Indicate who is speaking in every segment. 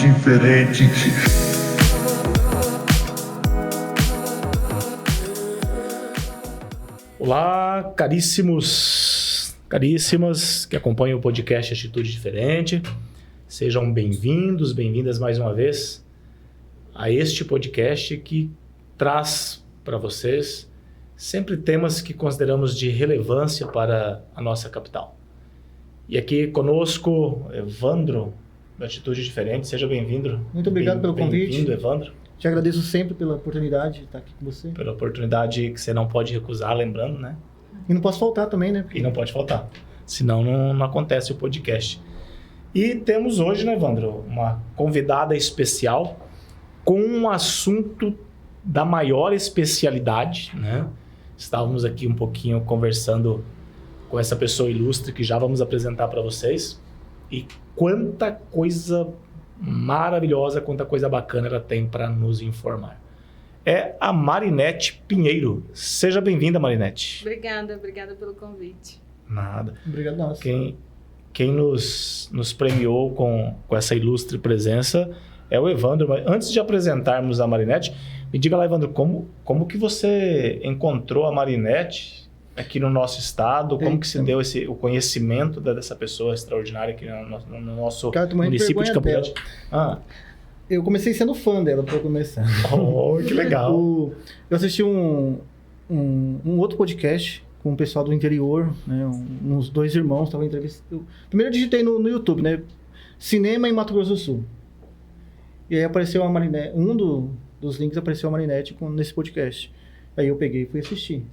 Speaker 1: Diferente.
Speaker 2: Olá, caríssimos, caríssimas que acompanham o podcast Atitude Diferente. Sejam bem-vindos, bem-vindas mais uma vez a este podcast que traz para vocês sempre temas que consideramos de relevância para a nossa capital. E aqui conosco, Evandro, da Atitude Diferente. Seja bem-vindo.
Speaker 3: Muito obrigado pelo convite.
Speaker 2: Bem-vindo, Evandro.
Speaker 3: Te agradeço sempre pela oportunidade de estar aqui com você.
Speaker 2: Pela oportunidade que você não pode recusar, lembrando, né?
Speaker 3: E não posso faltar também, né?
Speaker 2: E não pode faltar. Senão não acontece o podcast. E temos hoje, né, Evandro, uma convidada especial com um assunto da maior especialidade, né? Estávamos aqui um pouquinho conversando com essa pessoa ilustre que já vamos apresentar para vocês. E quanta coisa maravilhosa, quanta coisa bacana ela tem para nos informar. É a Marinete Pinheiro. Seja bem-vinda, Marinete.
Speaker 4: Obrigada pelo convite.
Speaker 2: Nada.
Speaker 3: Obrigado, nossa.
Speaker 2: Quem nos premiou com essa ilustre presença é o Evandro. Mas antes de apresentarmos a Marinete, me diga lá, Evandro, como que você encontrou a Marinete aqui no nosso estado? Como que se deu o conhecimento dessa pessoa extraordinária aqui no nosso município de Campo Grande?
Speaker 3: Eu comecei sendo fã dela para começar.
Speaker 2: Oh, que legal!
Speaker 3: Eu assisti um outro podcast com o pessoal do interior, né, uns dois irmãos estavam entrevistando. Primeiro eu digitei no YouTube, né? Cinema em Mato Grosso do Sul. E aí apareceu a Marinete, dos links apareceu a Marinete nesse podcast. Aí eu peguei e fui assistir.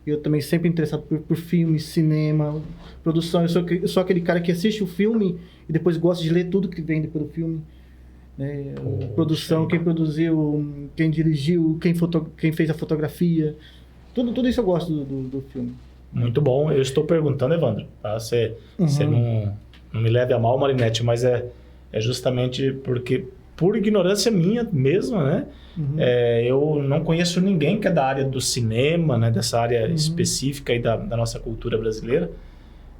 Speaker 3: Eu também sempre interessado por filme, cinema, produção. Eu sou aquele cara que assiste o filme e depois gosta de ler tudo que vem depois do filme. Né? Produção, quem produziu, quem dirigiu, quem fez a fotografia. Tudo isso eu gosto do filme.
Speaker 2: Muito bom. Eu estou perguntando, Evandro, tá? Você não me leve a mal, Marinete, mas é justamente porque, por ignorância minha mesmo, né? Eu não conheço ninguém que é da área do cinema, né? Dessa área específica aí da nossa cultura brasileira.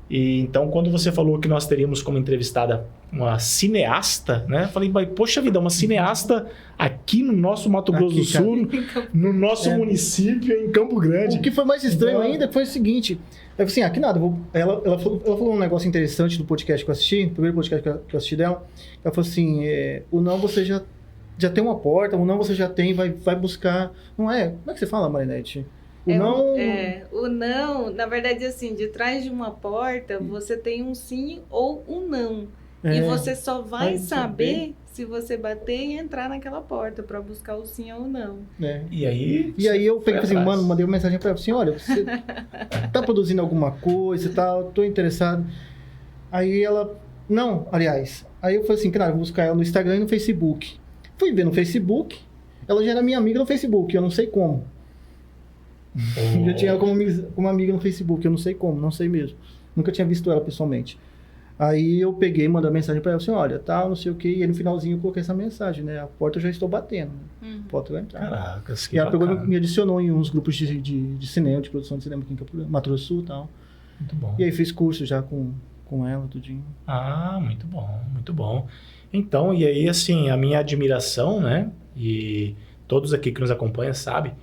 Speaker 2: E então, quando você falou que nós teríamos como entrevistada uma cineasta, né? Falei, poxa vida, uma cineasta aqui no nosso Mato Grosso do Sul, no nosso município, em Campo Grande.
Speaker 3: O que foi mais estranho ainda foi o seguinte, assim, aqui nada, ela falou um negócio interessante do podcast que eu assisti, o primeiro podcast que eu assisti dela, ela falou assim, o não você já tem uma porta, o não você já tem, vai buscar, não é? Como é que você fala, Marinete?
Speaker 4: O não, na verdade, assim, de trás de uma porta, você tem um sim ou um não. E você só vai saber se você bater e entrar naquela porta para buscar o sim ou o não.
Speaker 2: E aí
Speaker 3: eu peguei assim, mandei uma mensagem para ela assim, olha, você tá produzindo alguma coisa e tal, tô interessado. Aí ela, não, aliás, aí eu falei assim, claro, vou buscar ela no Instagram e no Facebook. Fui ver no Facebook, ela já era minha amiga no Facebook, eu não sei como. Já tinha ela como amiga no Facebook, eu não sei como, não sei mesmo. Nunca tinha visto ela pessoalmente. Aí eu peguei, mandei uma mensagem pra ela, assim, olha, tal, não sei o que, e aí no finalzinho eu coloquei essa mensagem, né? A porta eu já estou batendo, né? A porta vai entrar.
Speaker 2: Caracas, que
Speaker 3: e ela pegou, me adicionou em uns grupos de cinema, de produção de cinema aqui em Mato Grosso do Sul e tal.
Speaker 2: Muito bom.
Speaker 3: E aí fiz curso já com ela, tudinho.
Speaker 2: Muito bom, muito bom. Então, e aí, assim, a minha admiração, né? E todos aqui que nos acompanham sabem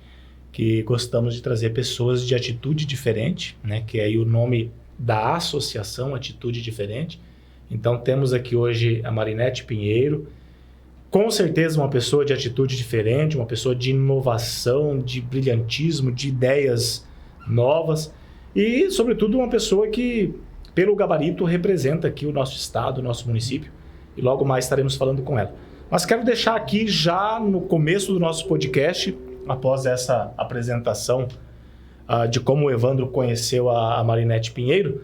Speaker 2: que gostamos de trazer pessoas de atitude diferente, né? Que é aí o nome da associação Atitude Diferente. Então, temos aqui hoje a Marinete Pinheiro, com certeza uma pessoa de atitude diferente, uma pessoa de inovação, de brilhantismo, de ideias novas e, sobretudo, uma pessoa que, pelo gabarito, representa aqui o nosso estado, o nosso município, e logo mais estaremos falando com ela. Mas quero deixar aqui já no começo do nosso podcast, após essa apresentação de como o Evandro conheceu a Marinete Pinheiro,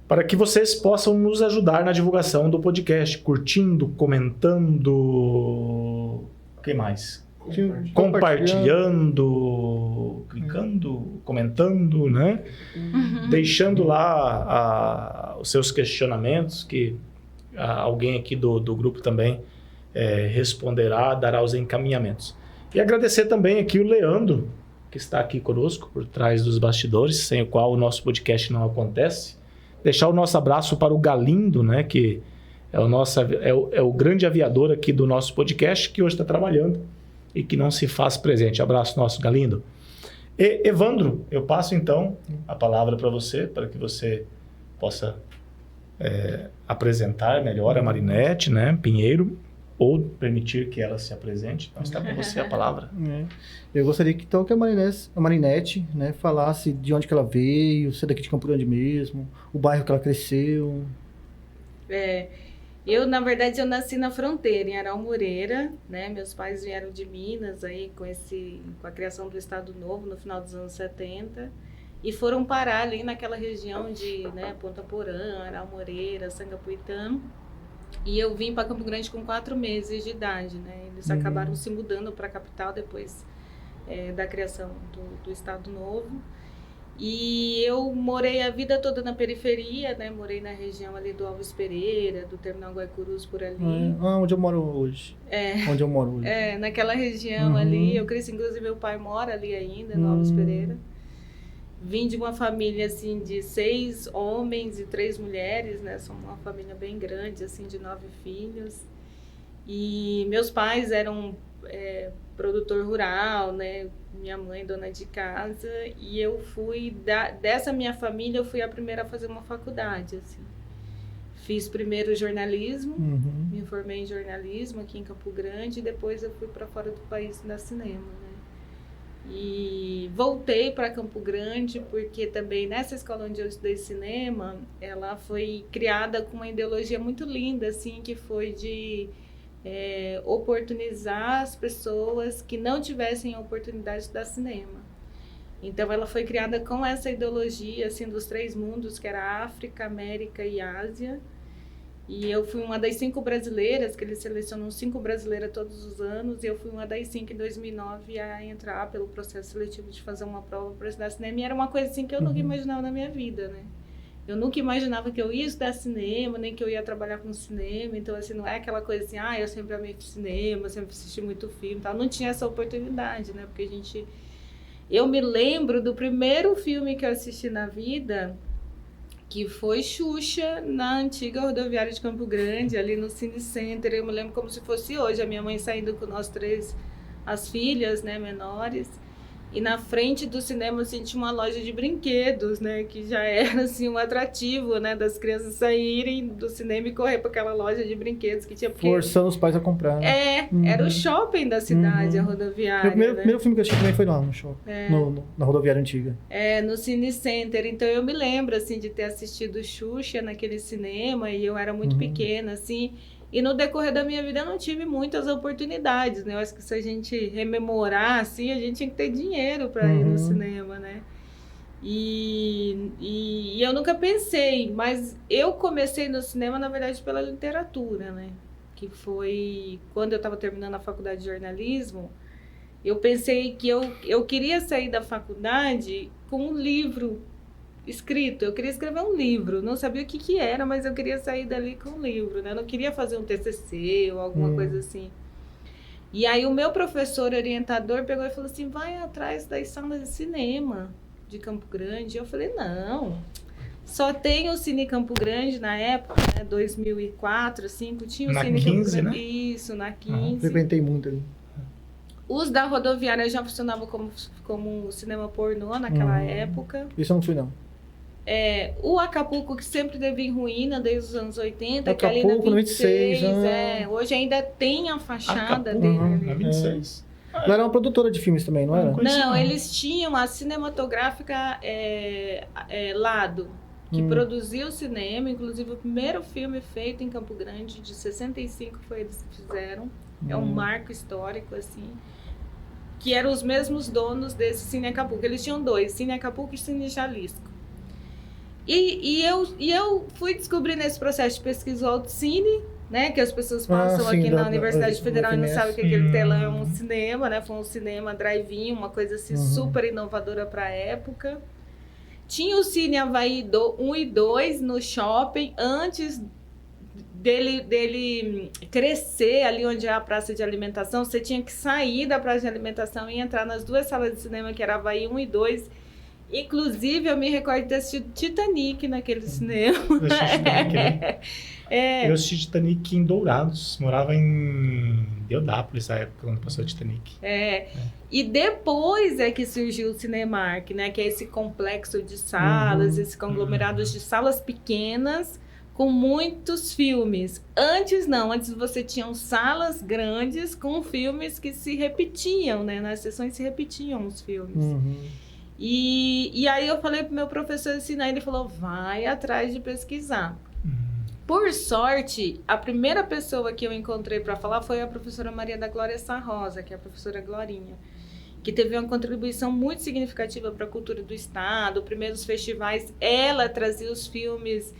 Speaker 2: para que vocês possam nos ajudar na divulgação do podcast, curtindo, comentando, o que mais? Compartilhando, clicando, comentando, né? Deixando lá os seus questionamentos, que alguém aqui do grupo também responderá, dará os encaminhamentos. E agradecer também aqui o Leandro, que está aqui conosco, por trás dos bastidores, sem o qual o nosso podcast não acontece. Deixar o nosso abraço para o Galindo, né, que é o grande aviador aqui do nosso podcast, que hoje está trabalhando e que não se faz presente. Abraço nosso, Galindo. E, Evandro, eu passo então a palavra para você, para que você possa apresentar melhor a Marinete, né, Pinheiro, ou permitir que ela se apresente. Então está com você a palavra.
Speaker 3: Eu gostaria que então que a Marinete, né, falasse de onde que ela veio, se é daqui de Campo Grande mesmo, o bairro que ela cresceu.
Speaker 4: Eu, na verdade, eu nasci na fronteira, em Aral Moreira, né? Meus pais vieram de Minas aí com a criação do Estado Novo no final dos anos 70 e foram parar ali naquela região de, né, Ponta Porã, Aral Moreira, Sangapuitã. E eu vim para Campo Grande com 4 meses de idade, né? Eles acabaram se mudando para a capital depois da criação do Estado Novo. E eu morei a vida toda na periferia, né? Morei na região ali do Alves Pereira, do Terminal Guaicurus, por ali.
Speaker 3: Onde eu moro hoje. Onde eu moro hoje.
Speaker 4: Naquela região ali. Eu cresci, inclusive, meu pai mora ali ainda, no Alves Pereira. Vim de uma família, assim, de 6 homens e 3 mulheres, né? Somos uma família bem grande, assim, de 9 filhos. E meus pais eram produtor rural, né? Minha mãe, dona de casa. E eu fui, dessa minha família, eu fui a primeira a fazer uma faculdade, assim. Fiz primeiro jornalismo, me formei em jornalismo aqui em Campo Grande, e depois eu fui para fora do país estudar cinema, né? E voltei para Campo Grande porque também nessa escola onde eu estudei cinema, ela foi criada com uma ideologia muito linda, assim, que foi de oportunizar as pessoas que não tivessem a oportunidade de estudar cinema. Então ela foi criada com essa ideologia, assim, dos 3 mundos, que era África, América e Ásia. E eu fui uma das 5 brasileiras, que eles selecionam 5 brasileiras todos os anos, e eu fui uma das 5 em 2009 a entrar pelo processo seletivo de fazer uma prova para estudar cinema, e era uma coisa assim que eu nunca imaginava na minha vida, né? Eu nunca imaginava que eu ia estudar cinema, nem que eu ia trabalhar com cinema, então assim, não é aquela coisa assim, eu sempre amei cinema, sempre assisti muito filme e tal, não tinha essa oportunidade, né? Porque eu me lembro do primeiro filme que eu assisti na vida, que foi Xuxa, na antiga rodoviária de Campo Grande, ali no Cine Center. Eu me lembro como se fosse hoje, a minha mãe saindo com nós 3, as filhas, né, menores, e na frente do cinema, assim, tinha uma loja de brinquedos, né, que já era, assim, um atrativo, né, das crianças saírem do cinema e correr para aquela loja de brinquedos que tinha...
Speaker 3: Forçando os pais a comprar.
Speaker 4: Era o shopping da cidade, a rodoviária.
Speaker 3: O primeiro filme que eu assisti também foi lá no shopping, na rodoviária antiga.
Speaker 4: No Cine Center. Então eu me lembro, assim, de ter assistido Xuxa naquele cinema, e eu era muito pequena, assim... E no decorrer da minha vida eu não tive muitas oportunidades, né? Eu acho que se a gente rememorar, assim, a gente tinha que ter dinheiro para ir no cinema, né? E eu nunca pensei, mas eu comecei no cinema, na verdade, pela literatura, né? Que foi quando eu estava terminando a faculdade de jornalismo, eu pensei que eu queria sair da faculdade com um livro escrito. Eu queria escrever um livro, não sabia o que era, mas eu queria sair dali com um livro, né? Eu não queria fazer um TCC ou alguma coisa assim. E aí o meu professor orientador pegou e falou assim, vai atrás das salas de cinema de Campo Grande. Eu falei, não, só tem o Cine Campo Grande na época, né? 2004, 2005, tinha o Cine
Speaker 2: 15,
Speaker 4: Campo Grande.
Speaker 2: Né?
Speaker 4: Isso, na 15.
Speaker 3: Frequentei muito ali.
Speaker 4: Os da rodoviária já funcionavam como cinema pornô naquela época.
Speaker 3: Isso eu não fui, não.
Speaker 4: O Acapulco, que sempre teve em ruína desde os anos 80,
Speaker 3: Acapulco,
Speaker 4: que ali na 26,
Speaker 3: 26,
Speaker 4: hoje ainda tem a fachada
Speaker 2: Acapulco,
Speaker 4: dele.
Speaker 2: Na 26.
Speaker 3: Ela era uma produtora de filmes também, não era?
Speaker 4: Não, eles tinham a cinematográfica Lado, que produziu o cinema, inclusive o primeiro filme feito em Campo Grande, de 65, foi eles que fizeram. É um marco histórico, assim. Que eram os mesmos donos desse Cine Acapulco. Eles tinham 2, Cine Acapulco e Cine Jalisco. E eu fui descobrir nesse processo de pesquisa o autocine, né? Que as pessoas passam aqui na Universidade Federal e não sabem que aquele telão é um cinema, né? Foi um cinema drive-in, uma coisa assim super inovadora para a época. Tinha o Cine Havaí 1 e 2 no shopping, antes dele crescer ali onde é a praça de alimentação. Você tinha que sair da praça de alimentação e entrar nas duas salas de cinema, que era Havaí 1 e 2. Inclusive, eu me recordo de ter assistido Titanic naquele cinema.
Speaker 2: Eu assisti Titanic, né? Eu assisti Titanic em Dourados. Morava em Deodápolis na época, quando passou o Titanic.
Speaker 4: E depois é que surgiu o Cinemark, né? Que é esse complexo de salas, esse conglomerado de salas pequenas com muitos filmes. Antes não, antes você tinha salas grandes com filmes que se repetiam, né? Nas sessões se repetiam os filmes. E aí eu falei pro meu professor ensinar, ele falou, vai atrás de pesquisar. Por sorte, a primeira pessoa que eu encontrei para falar foi a professora Maria da Glória Sarrosa, que é a professora Glorinha, que teve uma contribuição muito significativa para a cultura do Estado. Primeiros festivais, ela trazia os filmes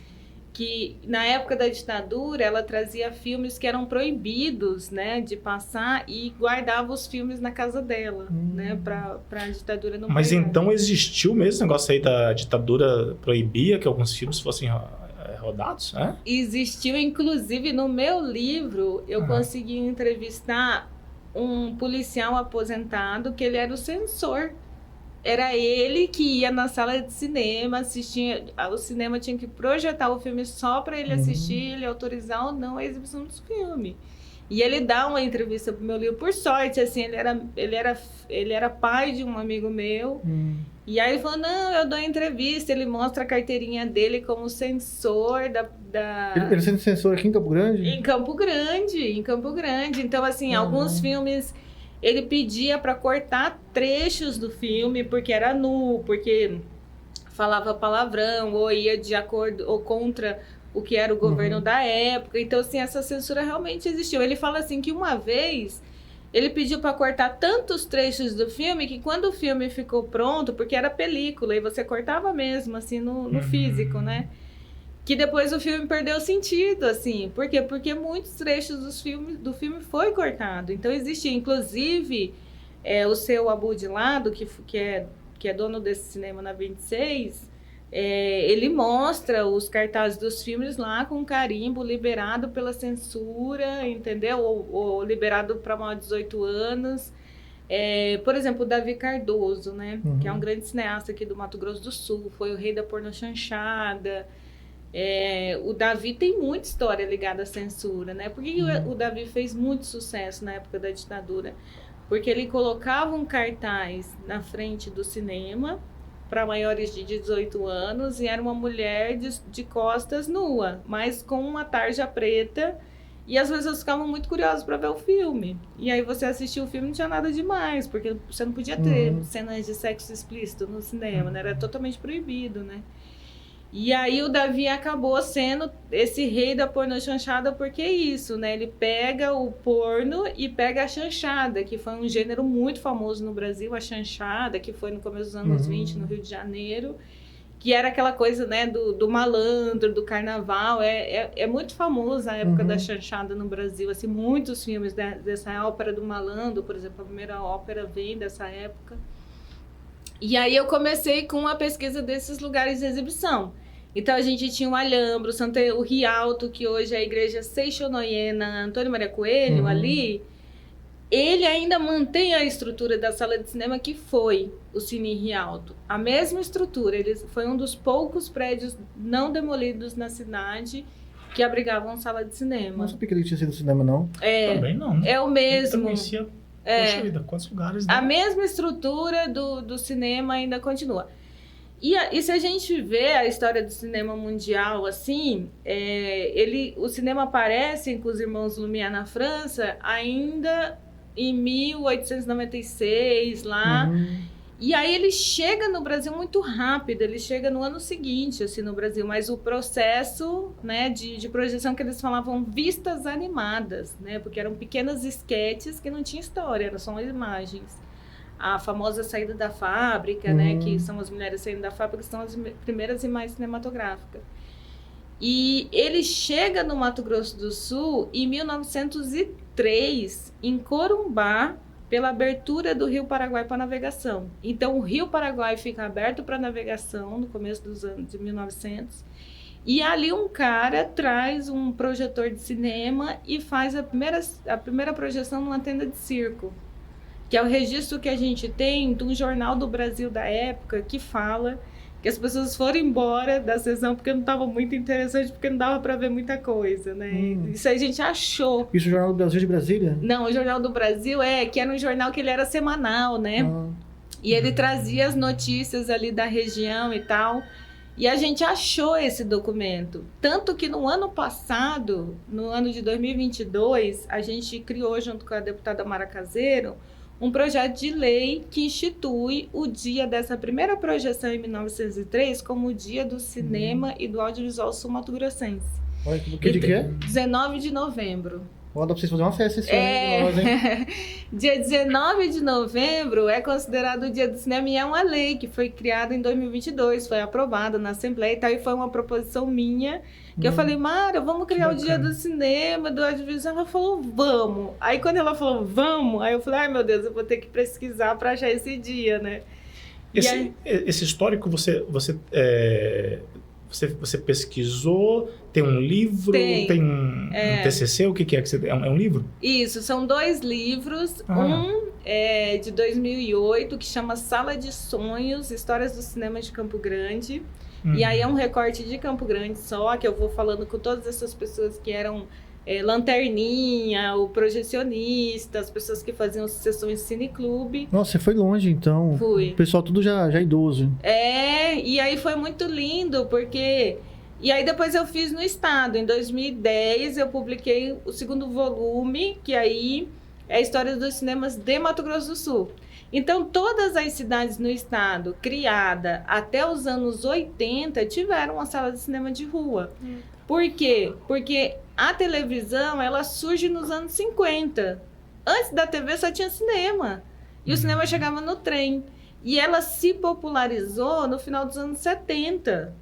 Speaker 4: que, na época da ditadura, ela trazia filmes que eram proibidos, né, de passar e guardava os filmes na casa dela, né, para a ditadura não
Speaker 2: Mas
Speaker 4: pegar.
Speaker 2: então existiu mesmo esse negócio aí da ditadura proibia que alguns filmes fossem rodados?
Speaker 4: Existiu, inclusive no meu livro, eu consegui entrevistar um policial aposentado que ele era o censor. Era ele que ia na sala de cinema, assistia. O cinema tinha que projetar o filme só para ele assistir, ele autorizar ou não a exibição dos filmes. E ele dá uma entrevista pro meu livro. Por sorte, assim, ele era pai de um amigo meu. E aí ele falou, não, eu dou entrevista. Ele mostra a carteirinha dele como censor da...
Speaker 3: Ele sendo censor aqui em Campo Grande?
Speaker 4: Em Campo Grande. Então, assim, alguns filmes... Ele pedia para cortar trechos do filme, porque era nu, porque falava palavrão, ou ia de acordo, ou contra o que era o governo da época. Então, assim, essa censura realmente existiu. Ele fala assim que uma vez ele pediu para cortar tantos trechos do filme que quando o filme ficou pronto, porque era película, e você cortava mesmo, assim, no físico, né? Que depois o filme perdeu sentido, assim. Por quê? Porque muitos trechos do filme foi cortado. Então, existe, inclusive, o seu Abud Lado, que é dono desse cinema na 26, ele mostra os cartazes dos filmes lá com carimbo, liberado pela censura, entendeu? Ou liberado para maior de 18 anos. Por exemplo, o Davi Cardoso, né? Que é um grande cineasta aqui do Mato Grosso do Sul, foi o rei da pornochanchada. O Davi tem muita história ligada à censura, né? Por que o Davi fez muito sucesso na época da ditadura? Porque ele colocava um cartaz na frente do cinema para maiores de 18 anos e era uma mulher de costas nua, mas com uma tarja preta, e as pessoas ficavam muito curiosas para ver o filme. E aí você assistia o filme, não tinha nada demais, porque você não podia ter cenas de sexo explícito no cinema, né? Era totalmente proibido, né? E aí o Davi acabou sendo esse rei da pornochanchada, porque é isso, né? Ele pega o porno e pega a chanchada, que foi um gênero muito famoso no Brasil, a chanchada, que foi no começo dos anos 20, no Rio de Janeiro, que era aquela coisa, né, do malandro, do carnaval. É muito famosa a época da chanchada no Brasil, assim, muitos filmes dessa ópera do malandro, por exemplo, a primeira ópera vem dessa época. E aí eu comecei com a pesquisa desses lugares de exibição. Então a gente tinha o Alhambra, o Rialto, que hoje é a igreja Seixonoyena, Antônio Maria Coelho, ali. Ele ainda mantém a estrutura da sala de cinema que foi o Cine Rialto. A mesma estrutura, ele foi um dos poucos prédios não demolidos na cidade que abrigavam sala de cinema.
Speaker 3: Não sabia que ele tinha sido cinema, não.
Speaker 2: Também não.
Speaker 4: É o mesmo.
Speaker 2: Eu conhecia. Poxa vida, quantos lugares, né?
Speaker 4: A mesma estrutura do cinema ainda continua. E se a gente vê a história do cinema mundial, assim, o cinema aparece com os irmãos Lumière na França ainda em 1896, lá. E aí ele chega no Brasil muito rápido, ele chega no ano seguinte, assim, no Brasil. Mas o processo, né, de projeção que eles falavam vistas animadas, né? Porque eram pequenas esquetes que não tinham história, eram só imagens. a famosa saída da fábrica, né? Que são as mulheres saindo da fábrica, que são as primeiras imagens cinematográficas. E ele chega no Mato Grosso do Sul em 1903, em Corumbá, pela abertura do Rio Paraguai para navegação. Então, o Rio Paraguai fica aberto para navegação no começo dos anos de 1900. E ali um cara traz um projetor de cinema e faz a primeira projeção numa tenda de circo, que é o registro que a gente tem de um jornal do Brasil da época que fala que as pessoas foram embora da sessão porque não estava muito interessante, porque não dava para ver muita coisa, né? Isso aí a gente achou.
Speaker 3: Isso é o Jornal do Brasil de Brasília?
Speaker 4: Não, o Jornal do Brasil que era um jornal que ele era semanal, né? E ele trazia as notícias ali da região e tal. E a gente achou esse documento. Tanto que no ano passado, no ano de 2022, a gente criou, junto com a deputada Mara Caseiro, um projeto de lei que institui o dia dessa primeira projeção em 1903 como o dia do cinema e do audiovisual sul-mato-grossense.
Speaker 3: Olha, que dia que é?
Speaker 4: 19 de novembro.
Speaker 3: Ó, dá pra vocês fazerem uma festa esse ano de nós, hein?
Speaker 4: Dia 19 de novembro é considerado o dia do cinema e é uma lei que foi criada em 2022, foi aprovada na Assembleia e tal, e foi uma proposição minha, que eu falei, Mara, vamos criar o dia do cinema, do audiovisual. Ela falou, vamos. Aí quando ela falou, vamos, aí eu falei, ai meu Deus, eu vou ter que pesquisar para achar esse dia, né?
Speaker 2: Esse histórico você pesquisou, tem um livro, tem um TCC, o que é que você... É um livro?
Speaker 4: Isso, são 2 livros, um é de 2008, que chama Sala de Sonhos, Histórias do Cinema de Campo Grande, e aí é um recorte de Campo Grande só, que eu vou falando com todas essas pessoas que eram lanterninha, o projecionista, as pessoas que faziam sessões de cineclube.
Speaker 3: Nossa, você foi longe, então.
Speaker 4: Fui.
Speaker 3: O pessoal tudo já idoso.
Speaker 4: E aí foi muito lindo, porque... E aí depois eu fiz no Estado. Em 2010 eu publiquei o 2º volume, que aí é a história dos cinemas de Mato Grosso do Sul. Então, todas as cidades no Estado, criada até os anos 80, tiveram uma sala de cinema de rua. Por quê? Porque a televisão, ela surge nos anos 50. Antes da TV só tinha cinema. E o cinema chegava no trem. E ela se popularizou no final dos anos 70.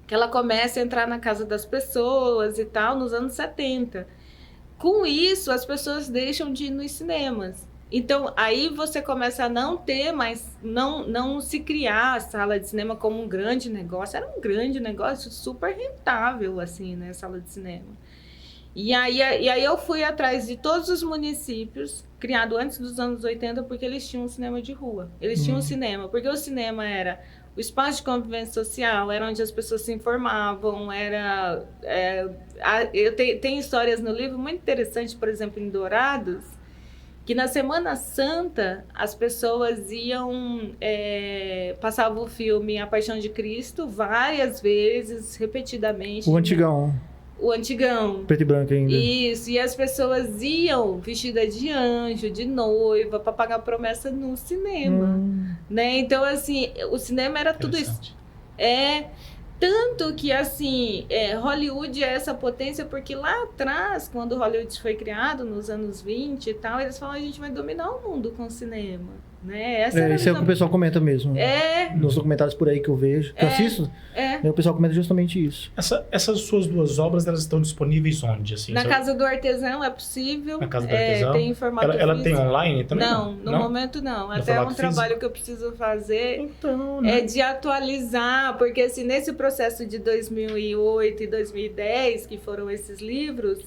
Speaker 4: Que ela começa a entrar na casa das pessoas e tal, nos anos 70. Com isso, as pessoas deixam de ir nos cinemas. Então, aí você começa a não ter mais, não se criar a sala de cinema como um grande negócio. Era um grande negócio, super rentável, assim, né, a sala de cinema. E aí eu fui atrás de todos os municípios, criado antes dos anos 80, porque eles tinham um cinema de rua. Eles tinham um cinema, porque o cinema era o espaço de convivência social, era onde as pessoas se informavam, eu tenho histórias no livro muito interessantes, por exemplo, em Dourados, que na Semana Santa as pessoas iam, passavam o filme A Paixão de Cristo várias vezes, repetidamente.
Speaker 3: O antigão.
Speaker 4: O antigão.
Speaker 3: Preto e branco ainda.
Speaker 4: Isso, e as pessoas iam vestidas de anjo, de noiva, para pagar promessa no cinema. Né? Então, assim, o cinema era tudo isso. Tanto que, assim, Hollywood é essa potência, porque lá atrás, quando Hollywood foi criado, nos anos 20 e tal, eles falam, a gente vai dominar o mundo com o cinema. Né?
Speaker 3: Isso é o que o pessoal comenta mesmo. Nos documentários por aí que eu vejo, que eu assisto, o pessoal comenta justamente isso.
Speaker 2: Essas suas 2 obras, elas estão disponíveis onde? Assim,
Speaker 4: na Casa do Artesão é possível.
Speaker 2: Na Casa do Artesão?
Speaker 4: Tem em formato
Speaker 2: ela tem online também?
Speaker 4: Não, no momento não. Até um trabalho que eu preciso fazer é de atualizar, porque assim, nesse processo de 2008 e 2010, que foram esses livros,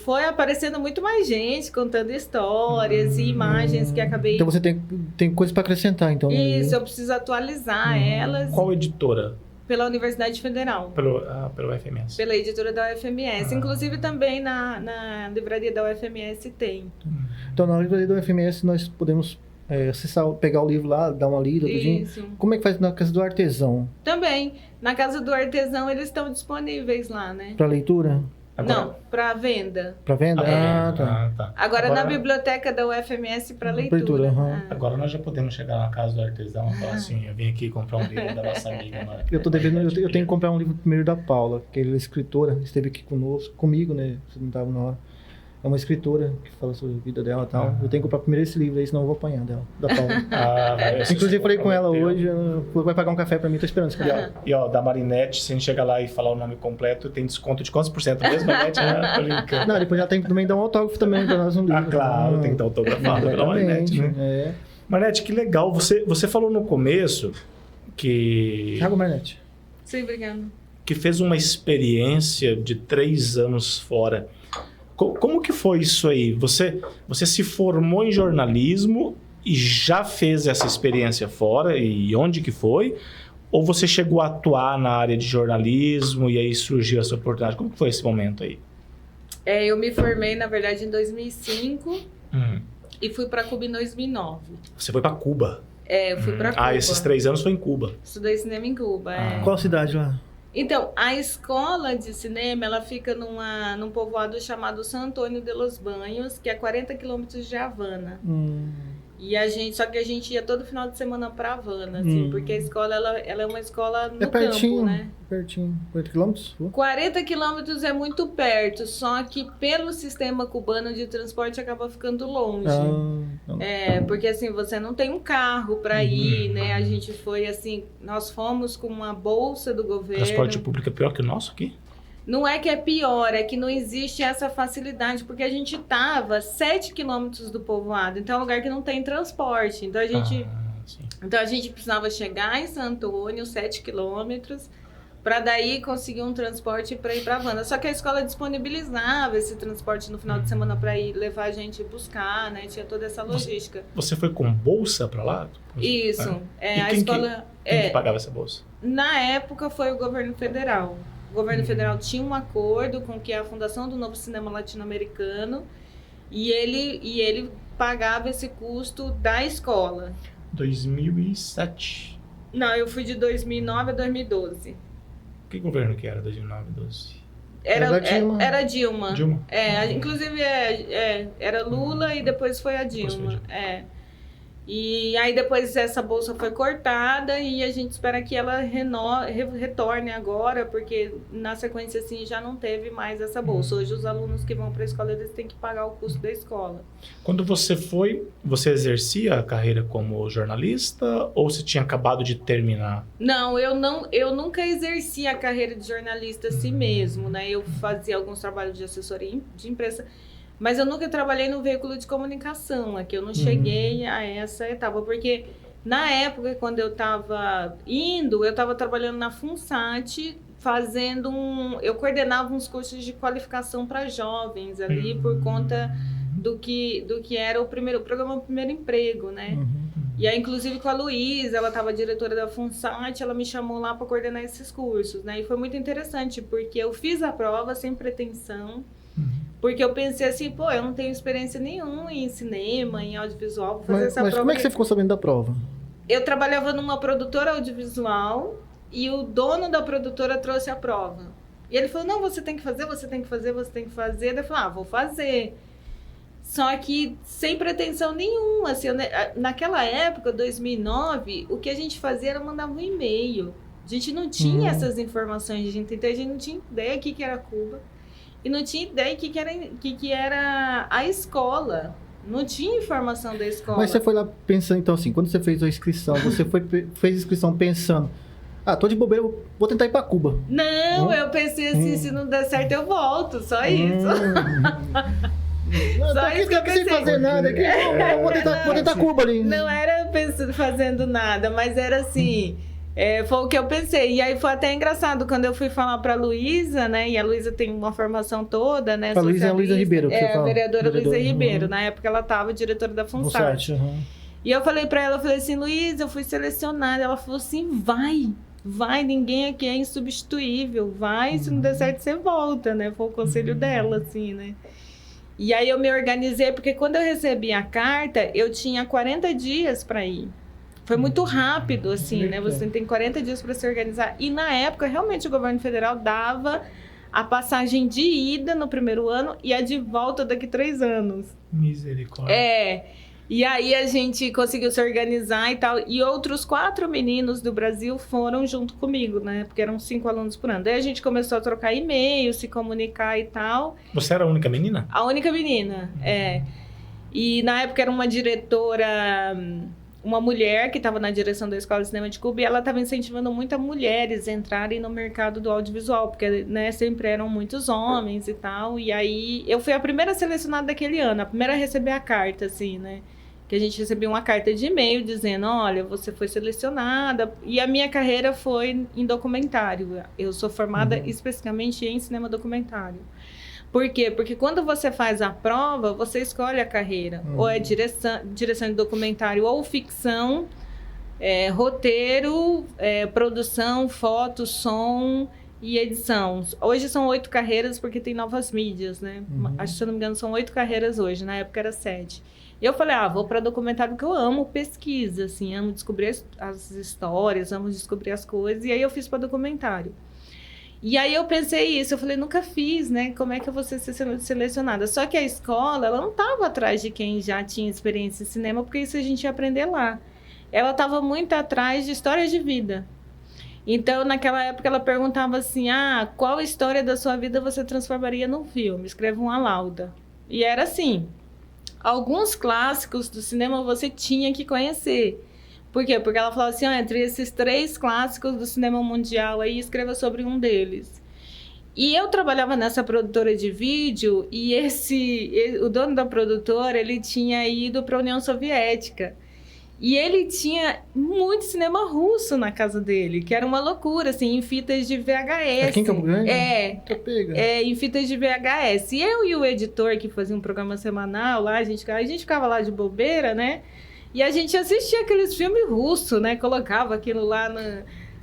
Speaker 4: foi aparecendo muito mais gente contando histórias e imagens que acabei...
Speaker 3: Então você tem coisa para acrescentar, então.
Speaker 4: Isso, eu preciso atualizar elas.
Speaker 2: Qual editora?
Speaker 4: Pela Universidade Federal.
Speaker 2: Pelo UFMS.
Speaker 4: Pela editora da UFMS. Inclusive também na livraria da UFMS tem.
Speaker 3: Então na livraria da UFMS nós podemos acessar, pegar o livro lá, dar uma lida.
Speaker 4: Isso.
Speaker 3: Como é que faz na Casa do Artesão?
Speaker 4: Também. Na Casa do Artesão eles estão disponíveis lá, né?
Speaker 3: Para leitura?
Speaker 4: Não, para venda.
Speaker 3: Para venda?
Speaker 2: Tá.
Speaker 4: Agora na biblioteca da UFMS para leitura.
Speaker 2: Agora nós já podemos chegar na Casa do Artesão e falar assim, eu vim aqui comprar um livro da nossa amiga.
Speaker 3: Eu tenho que comprar um livro primeiro da Paula, que ela é escritora, esteve aqui comigo, né? Você não estava na hora. É uma escritora que fala sobre a vida dela e tal. Eu tenho que comprar primeiro esse livro aí, senão eu vou apanhar dela, da Paula. Inclusive, falei com ela hoje, vai pagar um café pra mim, tô esperando.
Speaker 2: E ó, da Marinette, se a gente chegar lá e falar o nome completo, tem desconto de quantos por cento mesmo, Marinette? Tô brincando.
Speaker 3: Não, depois já tem que também dar um autógrafo também pra nós no livro.
Speaker 2: Claro, tem que dar autografado pela Marinette, né?
Speaker 3: É.
Speaker 2: Marinette, que legal. Você falou no começo que...
Speaker 3: Água, Marinette.
Speaker 4: Sim, obrigada.
Speaker 2: Que fez uma experiência de 3 anos fora. Como que foi isso aí? Você se formou em jornalismo e já fez essa experiência fora? E onde que foi? Ou você chegou a atuar na área de jornalismo e aí surgiu essa oportunidade? Como que foi esse momento aí?
Speaker 4: Eu me formei, na verdade, em 2005 e fui para Cuba em 2009.
Speaker 2: Você foi para Cuba?
Speaker 4: Eu fui para Cuba.
Speaker 2: Esses 3 anos foi em Cuba.
Speaker 4: Estudei cinema em Cuba,
Speaker 3: Qual cidade lá?
Speaker 4: Então, a escola de cinema, ela fica num povoado chamado San Antônio de los Banhos, que é 40 quilômetros de Havana. E só que a gente ia todo final de semana para Havana, assim, porque a escola, ela é uma escola no campo, né?
Speaker 3: Pertinho, 40 quilômetros?
Speaker 4: 40 quilômetros é muito perto, só que pelo sistema cubano de transporte acaba ficando longe. Porque assim, você não tem um carro para ir, né? A gente foi assim, nós fomos com uma bolsa do governo.
Speaker 2: Transporte público é pior que o nosso aqui?
Speaker 4: Não é que é pior, é que não existe essa facilidade, porque a gente estava 7 quilômetros do povoado, então é um lugar que não tem transporte. Então a gente precisava chegar em San Antônio, 7 quilômetros, para daí conseguir um transporte para ir para Havana. Só que a escola disponibilizava esse transporte no final de semana para ir levar a gente buscar, né? Tinha toda essa logística.
Speaker 2: Você foi com bolsa para lá?
Speaker 4: Isso.
Speaker 2: E
Speaker 4: a escola.
Speaker 2: Quem que pagava essa bolsa?
Speaker 4: Na época foi o governo federal. O governo federal tinha um acordo com que a Fundação do Novo Cinema Latino-Americano e ele pagava esse custo da escola.
Speaker 2: 2007.
Speaker 4: Não, eu fui de 2009 a 2012.
Speaker 2: Que governo que era 2009 e 2012?
Speaker 4: Era Dilma.
Speaker 2: Dilma?
Speaker 4: Inclusive era Lula e depois foi a Dilma. E aí depois essa bolsa foi cortada e a gente espera que ela retorne agora, porque na sequência assim já não teve mais essa bolsa. Hoje os alunos que vão para a escola, eles têm que pagar o custo da escola.
Speaker 2: Quando você foi, você exercia a carreira como jornalista ou você tinha acabado de terminar?
Speaker 4: Não, eu nunca exerci a carreira de jornalista assim mesmo, né? Eu fazia alguns trabalhos de assessoria de imprensa, mas eu nunca trabalhei no veículo de comunicação, aqui eu não cheguei a essa etapa, porque na época, quando eu estava indo, eu estava trabalhando na FUNSAT, eu coordenava uns cursos de qualificação para jovens ali, por conta do que era o programa Primeiro Emprego, né? E aí, inclusive, com a Luísa, ela estava diretora da FUNSAT, ela me chamou lá para coordenar esses cursos, né? E foi muito interessante, porque eu fiz a prova sem pretensão, porque eu pensei assim, eu não tenho experiência nenhuma em cinema, em audiovisual, vou fazer essa prova.
Speaker 3: Mas como é que você ficou sabendo da prova?
Speaker 4: Eu trabalhava numa produtora audiovisual e o dono da produtora trouxe a prova. E ele falou, não, você tem que fazer, você tem que fazer, você tem que fazer. Daí eu falei, vou fazer. Só que sem pretensão nenhuma. Assim, naquela época, 2009, o que a gente fazia era mandar um e-mail. A gente não tinha essas informações, a gente não tinha ideia do que era Cuba. E não tinha ideia que era a escola. Não tinha informação da escola.
Speaker 3: Mas você foi lá pensando, então assim, quando você fez a inscrição, você fez a inscrição pensando, tô de bobeira, vou tentar ir pra Cuba.
Speaker 4: Não, eu pensei assim, se não der certo eu volto, só isso.
Speaker 3: Só isso que eu pensei. Sem fazer nada aqui, vou tentar Cuba ali.
Speaker 4: Não era fazendo nada, mas era assim... foi o que eu pensei. E aí foi até engraçado quando eu fui falar pra Luísa, né? E a Luísa tem uma formação toda, né?
Speaker 3: A Luísa é a Luísa Ribeiro. Que você fala.
Speaker 4: A vereadora Luísa Ribeiro. Na época ela estava diretora da FUNSAT. E eu falei pra ela, eu falei assim, Luísa, eu fui selecionada. Ela falou assim, vai, ninguém aqui é insubstituível. Vai, se não der certo, você volta, né? Foi o conselho dela, assim, né? E aí eu me organizei, porque quando eu recebi a carta, eu tinha 40 dias pra ir. Foi muito rápido, assim, né? Você tem 40 dias para se organizar. E na época, realmente, o governo federal dava a passagem de ida no primeiro ano e a de volta daqui 3 anos.
Speaker 2: Misericórdia.
Speaker 4: E aí a gente conseguiu se organizar e tal. E outros 4 meninos do Brasil foram junto comigo, né? Porque eram 5 alunos por ano. Daí a gente começou a trocar e-mail, se comunicar e tal.
Speaker 2: Você era a única menina?
Speaker 4: A única menina, é. E na época era uma diretora, uma mulher que estava na direção da Escola de Cinema de Cuba, e ela estava incentivando muitas mulheres a entrarem no mercado do audiovisual, porque, né, sempre eram muitos homens e tal. E aí eu fui a primeira selecionada daquele ano, a primeira a receber a carta, assim, né? Que a gente recebeu uma carta de e-mail dizendo, olha, você foi selecionada. E a minha carreira foi em documentário. Eu sou formada especificamente em cinema documentário. Por quê? Porque quando você faz a prova, você escolhe a carreira. Ou é direção de documentário ou ficção, roteiro, produção, foto, som e edição. Hoje são 8 carreiras porque tem novas mídias, né? Acho que, se eu não me engano, são 8 carreiras hoje. Na época era 7. Eu falei, vou para documentário porque eu amo pesquisa, assim, amo descobrir as histórias, amo descobrir as coisas. E aí eu fiz para documentário. E aí eu pensei isso, eu falei, nunca fiz, né? Como é que eu vou ser selecionada? Só que a escola, ela não estava atrás de quem já tinha experiência em cinema, porque isso a gente ia aprender lá. Ela estava muito atrás de histórias de vida. Então, naquela época, ela perguntava assim, qual história da sua vida você transformaria num filme? Escreva uma lauda. E era assim, alguns clássicos do cinema você tinha que conhecer. Por quê? Porque ela falava assim, entre esses 3 clássicos do cinema mundial, aí escreva sobre um deles. E eu trabalhava nessa produtora de vídeo e o dono da produtora, ele tinha ido para a União Soviética. E ele tinha muito cinema russo na casa dele, que era uma loucura, assim, em fitas de VHS.
Speaker 3: Aqui em Campo Grande?
Speaker 4: Em fitas de VHS. E eu e o editor, que fazia um programa semanal lá, a gente ficava lá de bobeira, né? E a gente assistia aqueles filmes russos, né? Colocava aquilo lá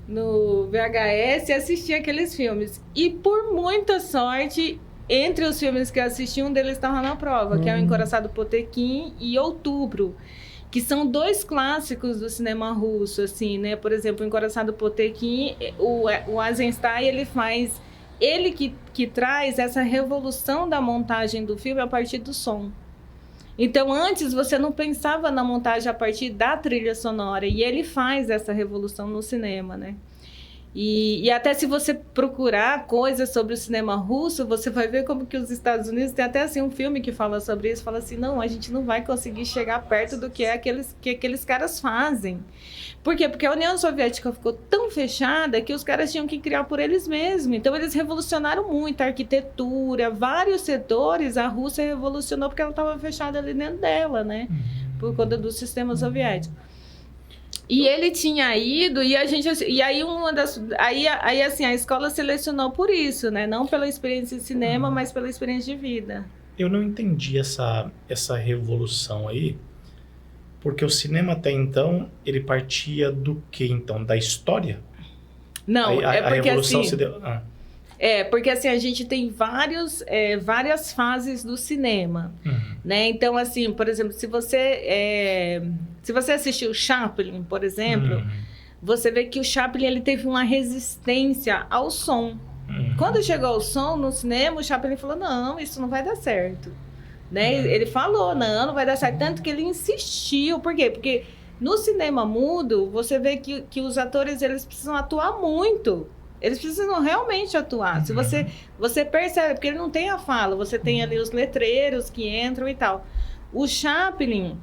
Speaker 4: no VHS e assistia aqueles filmes. E por muita sorte, entre os filmes que eu assisti, um deles estava na prova, que é o Encoraçado Potemkin e Outubro, que são 2 clássicos do cinema russo, assim, né? Por exemplo, o Encoraçado Potemkin, o Eisenstein, ele que traz essa revolução da montagem do filme a partir do som. Então, antes, você não pensava na montagem a partir da trilha sonora, e ele faz essa revolução no cinema, né? E até se você procurar coisas sobre o cinema russo, você vai ver como que os Estados Unidos, tem até assim um filme que fala sobre isso, fala assim, não, a gente não vai conseguir chegar perto do que aqueles caras fazem. Por quê? Porque a União Soviética ficou tão fechada que os caras tinham que criar por eles mesmos. Então, eles revolucionaram muito a arquitetura, vários setores, a Rússia revolucionou porque ela estava fechada ali dentro dela, né? Por conta do sistema soviético. E ele tinha ido, e a gente, e aí aí assim, a escola selecionou por isso, né? Não pela experiência de cinema, mas pela experiência de vida.
Speaker 2: Eu não entendi essa revolução aí, porque o cinema até então, ele partia do quê, então? Da história?
Speaker 4: Não, porque
Speaker 2: a revolução
Speaker 4: assim...
Speaker 2: se deu...
Speaker 4: porque assim, a gente tem várias fases do cinema, né? Então, assim, por exemplo, se você assistiu Chaplin, por exemplo, você vê que o Chaplin, ele teve uma resistência ao som. Quando chegou ao som no cinema, o Chaplin falou, não, isso não vai dar certo. Né? Ele falou, não vai dar certo. Tanto que ele insistiu. Por quê? Porque no cinema mudo, você vê que os atores, eles precisam atuar muito. Eles precisam realmente atuar. Se você percebe, porque ele não tem a fala, você tem ali os letreiros que entram e tal. O Chaplin,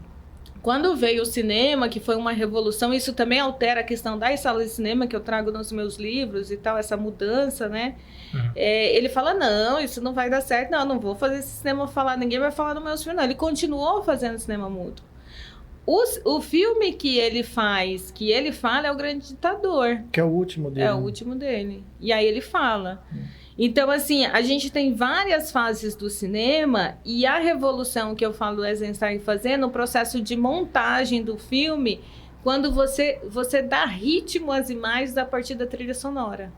Speaker 4: quando veio o cinema, que foi uma revolução, isso também altera a questão das salas de cinema que eu trago nos meus livros e tal, essa mudança, né? Ele fala, não, isso não vai dar certo, não vou fazer esse cinema falar, ninguém vai falar no meu filme, não. Ele continuou fazendo cinema mudo. O filme que ele fala é O Grande Ditador.
Speaker 3: Que é o último dele.
Speaker 4: É o último dele. E aí ele fala. Então, assim, a gente tem várias fases do cinema e a revolução que eu falo do Eisenstein fazendo, o processo de montagem do filme, quando você dá ritmo às imagens a partir da trilha sonora.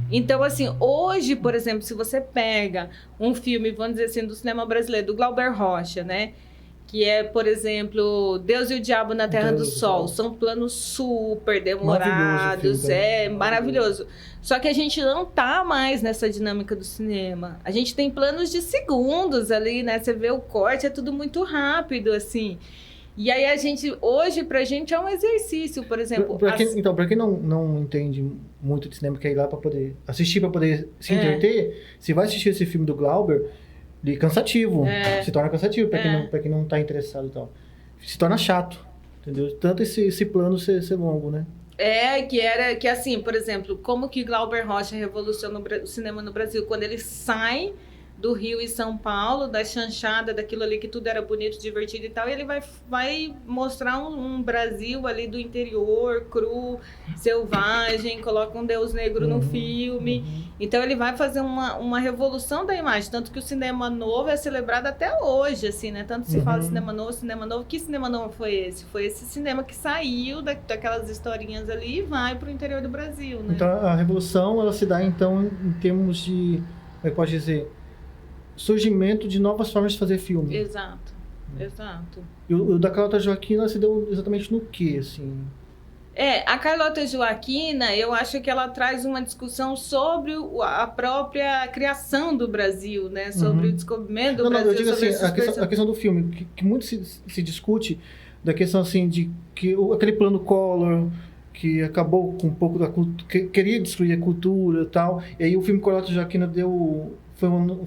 Speaker 4: Então, assim, hoje, por exemplo, se você pega um filme, vamos dizer assim, do cinema brasileiro, do Glauber Rocha, né? Que é, por exemplo, Deus e o Diabo na Terra do Sol. São planos super demorados, maravilhoso. Só que a gente não tá mais nessa dinâmica do cinema. A gente tem planos de segundos ali, né? Você vê o corte, é tudo muito rápido, assim. E aí a gente, hoje, pra gente é um exercício, por exemplo...
Speaker 3: Então, pra quem não entende muito de cinema, quer ir lá pra poder assistir, pra poder se entreter, se vai assistir esse filme do Glauber, ele é cansativo, se torna cansativo pra quem não tá interessado e tal. Se torna chato, entendeu? Tanto esse plano ser longo, né?
Speaker 4: Que assim, por exemplo, como que Glauber Rocha revolucionou o cinema no Brasil? Quando ele sai do Rio e São Paulo, da chanchada, daquilo ali que tudo era bonito, divertido e tal, e ele vai mostrar um Brasil ali do interior, cru, selvagem, coloca um Deus negro no filme. Então ele vai fazer uma revolução da imagem, tanto que o cinema novo é celebrado até hoje, assim, né? Tanto se fala cinema novo, que cinema novo foi esse? Foi esse cinema que saiu daquelas historinhas ali e vai para o interior do Brasil, né?
Speaker 3: Então a revolução, ela se dá, então, em termos de, como é que pode dizer, surgimento de novas formas de fazer filme.
Speaker 4: Exato.
Speaker 3: E o da Carlota Joaquina se deu exatamente no quê, assim?
Speaker 4: A Carlota Joaquina, eu acho que ela traz uma discussão sobre a própria criação do Brasil, né? Sobre o descobrimento do Brasil.
Speaker 3: Eu digo assim, a questão do filme, que muito se discute, da questão assim, de que aquele plano Collor, que acabou com um pouco da cultura, queria destruir a cultura e tal, e aí o filme Carlota Joaquina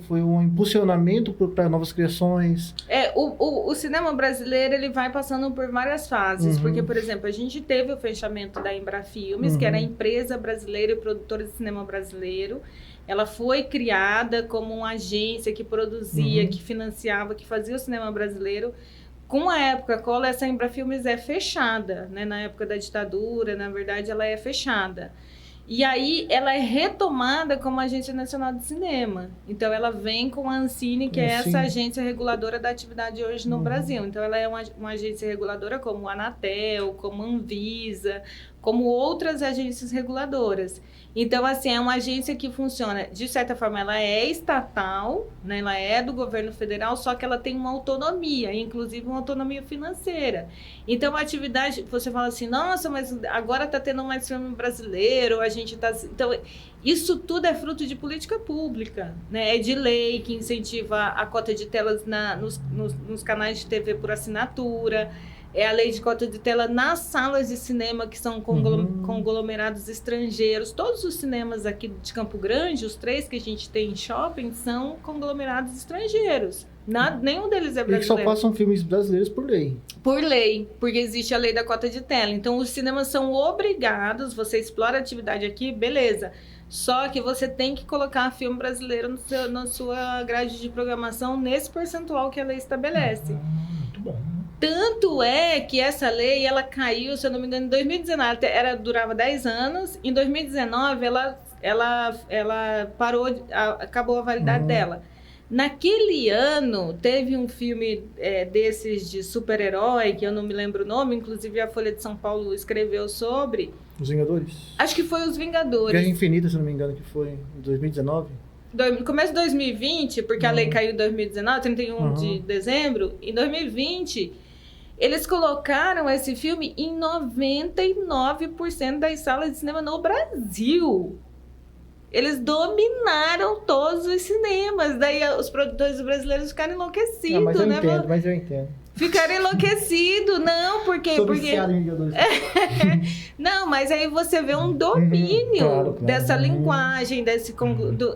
Speaker 3: foi um impulsionamento para novas criações.
Speaker 4: O cinema brasileiro, ele vai passando por várias fases, porque, por exemplo, a gente teve o fechamento da Embrafilmes, que era a empresa brasileira e produtora de cinema brasileiro. Ela foi criada como uma agência que produzia, que financiava, que fazia o cinema brasileiro. Com a época Collor, essa Embrafilmes é fechada, né? Na época da ditadura, na verdade, ela é fechada. E aí, ela é retomada como Agência Nacional de Cinema. Então, ela vem com a Ancine, que é essa agência reguladora da atividade hoje no Brasil. Então, ela é uma agência reguladora como a Anatel, como a Anvisa, como outras agências reguladoras. Então, assim, é uma agência que funciona, de certa forma, ela é estatal, né? Ela é do governo federal, só que ela tem uma autonomia, inclusive uma autonomia financeira. Então, a atividade, você fala assim, nossa, mas agora está tendo mais filme brasileiro, a gente está... Então, isso tudo é fruto de política pública, né? É de lei que incentiva a cota de telas nos canais de TV por assinatura. É a lei de cota de tela nas salas de cinema, que são conglomerados estrangeiros. Todos os cinemas aqui de Campo Grande, os 3 que a gente tem em shopping, são conglomerados estrangeiros. Nenhum deles é brasileiro.
Speaker 3: E que só passam filmes brasileiros por lei.
Speaker 4: Por lei, porque existe a lei da cota de tela. Então, os cinemas são obrigados, você explora a atividade aqui, beleza. Só que você tem que colocar filme brasileiro na sua grade de programação nesse percentual que a lei estabelece.
Speaker 2: Muito bom.
Speaker 4: Tanto é que essa lei, ela caiu, se eu não me engano, em 2019, durava 10 anos, em 2019 ela parou, acabou a validade dela. Naquele ano, teve um filme desses de super-herói, que eu não me lembro o nome, inclusive a Folha de São Paulo escreveu sobre.
Speaker 3: Os Vingadores?
Speaker 4: Acho que foi Os Vingadores.
Speaker 3: Guerra Infinita, se não me engano, que foi em 2019.
Speaker 4: No começo de 2020, porque a lei caiu em 2019, 31 de dezembro, em 2020... Eles colocaram esse filme em 99% das salas de cinema no Brasil. Eles dominaram todos os cinemas. Daí os produtores brasileiros ficaram enlouquecidos,
Speaker 3: Mas eu entendo.
Speaker 4: Ficaram enlouquecidos. Não, porque... Não, mas aí você vê um domínio dessa linguagem,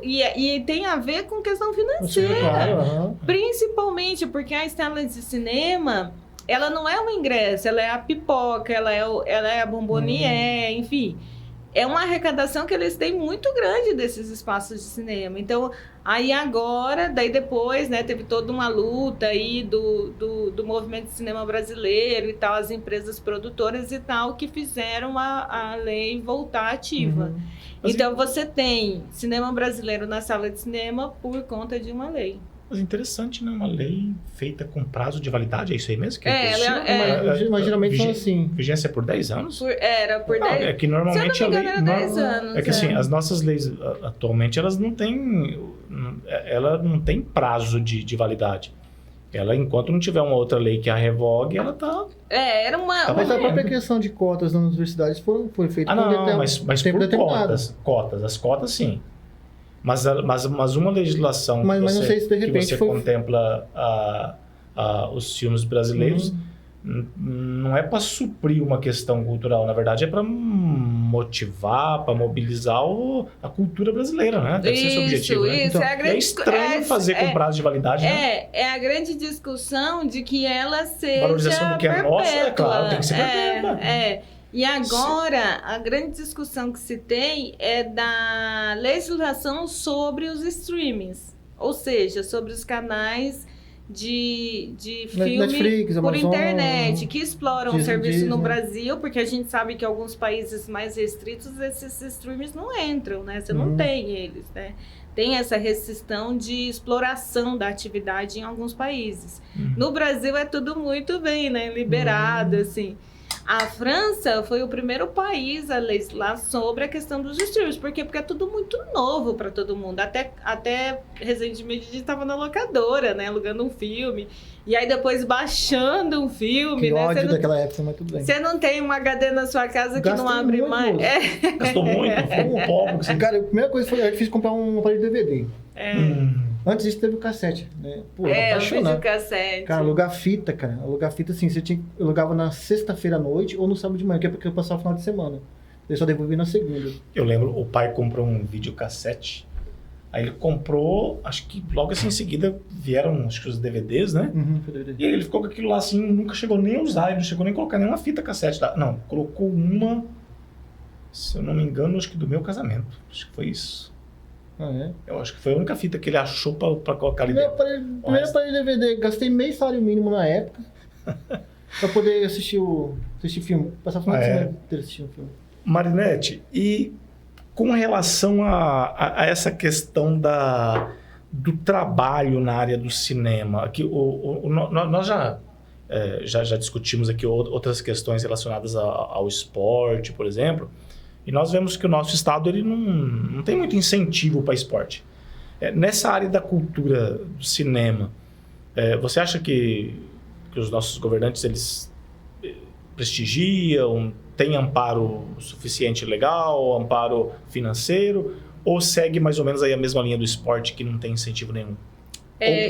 Speaker 4: e tem a ver com questão financeira. Principalmente porque as salas de cinema... Ela não é o ingresso, ela é a pipoca, ela é a bombonier, enfim. É uma arrecadação que eles têm muito grande desses espaços de cinema. Então, aí agora, daí depois, né, teve toda uma luta aí do movimento de cinema brasileiro e tal, as empresas produtoras e tal, que fizeram a lei voltar ativa. Então, você tem cinema brasileiro na sala de cinema por conta de uma lei.
Speaker 2: Mas interessante, né? Uma lei feita com prazo de validade, é isso aí mesmo?
Speaker 3: Mas geralmente são assim.
Speaker 2: Vigência por 10 anos?
Speaker 4: Era por 10 anos.
Speaker 2: É que normalmente
Speaker 4: se eu não me engano, era 10 anos.
Speaker 2: É que assim, as nossas leis atualmente, elas não têm... Ela não tem prazo de validade. Ela, enquanto não tiver uma outra lei que a revogue, ela tá...
Speaker 4: Era uma...
Speaker 3: Mas a própria questão de cotas nas universidades foi feita
Speaker 2: mas por cotas. As cotas, sim. Mas uma legislação
Speaker 3: mas não sei se de repente
Speaker 2: que você contempla os filmes brasileiros, não é para suprir uma questão cultural, na verdade é para motivar, para mobilizar a cultura brasileira, né? Deve ser esse o objetivo, né?
Speaker 4: Então,
Speaker 2: é estranho fazer com prazo de validade, né?
Speaker 4: É a grande discussão de que ela seja
Speaker 2: valorização do que é nosso, é claro, tem que ser perpétua.
Speaker 4: E agora, a grande discussão que se tem é da legislação sobre os streamings, ou seja, sobre os canais de filme
Speaker 3: Netflix,
Speaker 4: por
Speaker 3: Amazon,
Speaker 4: internet, que exploram o serviço
Speaker 3: Disney.
Speaker 4: no Brasil, porque a gente sabe que em alguns países mais restritos esses streams não entram, né? Você não tem eles, né? Tem essa restrição de exploração da atividade em alguns países. No Brasil é tudo muito bem, né? Liberado, assim. A França foi o primeiro país a legislar sobre a questão dos streams. Por quê? Porque é tudo muito novo para todo mundo. Até recentemente a gente estava na locadora, né? Alugando um filme. E aí depois baixando um filme.
Speaker 3: Que
Speaker 4: né?
Speaker 3: ódio daquela época, mas tudo bem.
Speaker 4: Você não tem um HD na sua casa que não abre mais.
Speaker 2: Gastou muito, foi um pouco. Assim.
Speaker 3: Cara, a primeira coisa foi eu fiz comprar um aparelho de DVD. Antes disso teve o cassete, né? Pô,
Speaker 4: eu fiz o cassete.
Speaker 3: Cara, alugar fita, assim, eu alugava na sexta-feira à noite ou no sábado de manhã, que é porque eu passava o final de semana. Eu só devolvi na segunda.
Speaker 2: Eu lembro, o pai comprou um videocassete, aí ele comprou, acho que logo assim em seguida vieram, acho que os DVDs, né? E aí ele ficou com aquilo lá assim, nunca chegou nem a usar, ele não chegou nem a colocar nenhuma fita cassete lá. Não, colocou uma, se eu não me engano, acho que do meu casamento. Acho que foi isso. Eu acho que foi a única fita que ele achou pra colocar ali dentro.
Speaker 3: Primeiro aparelho de DVD, gastei meio salário mínimo na época pra poder assistir filme. Passar o final de semana inteiro assistindo filme.
Speaker 2: Marinete, e com relação a essa questão do trabalho na área do cinema, aqui, nós já discutimos aqui outras questões relacionadas ao esporte, por exemplo, e nós vemos que o nosso estado ele não tem muito incentivo para esporte. Nessa área da cultura do cinema, você acha que os nossos governantes eles prestigiam, têm amparo suficiente legal, amparo financeiro, ou segue mais ou menos aí a mesma linha do esporte que não tem incentivo nenhum?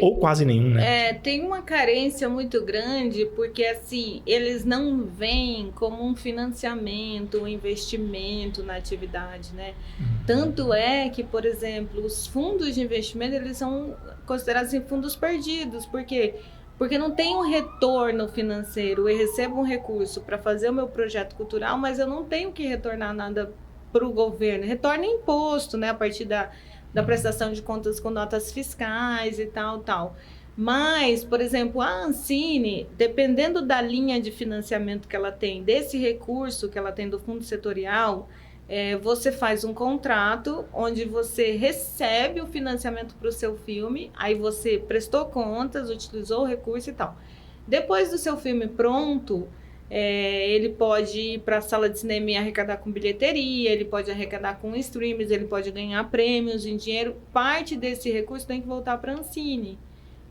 Speaker 2: Ou quase nenhum, né?
Speaker 4: Tem uma carência muito grande, porque assim, eles não veem como um financiamento, um investimento na atividade, né? Tanto é que, por exemplo, os fundos de investimento, eles são considerados assim, fundos perdidos. Por quê? Porque não tem um retorno financeiro. Eu recebo um recurso para fazer o meu projeto cultural, mas eu não tenho que retornar nada para o governo. Retorna imposto, né? A partir da prestação de contas com notas fiscais e tal. Mas, por exemplo, a Ancine, dependendo da linha de financiamento que ela tem, desse recurso que ela tem do fundo setorial, você faz um contrato onde você recebe o financiamento para o seu filme, aí você prestou contas, utilizou o recurso e tal. Depois do seu filme pronto, ele pode ir para a sala de cinema e arrecadar com bilheteria, ele pode arrecadar com streams, ele pode ganhar prêmios em dinheiro. Parte desse recurso tem que voltar para a Ancine.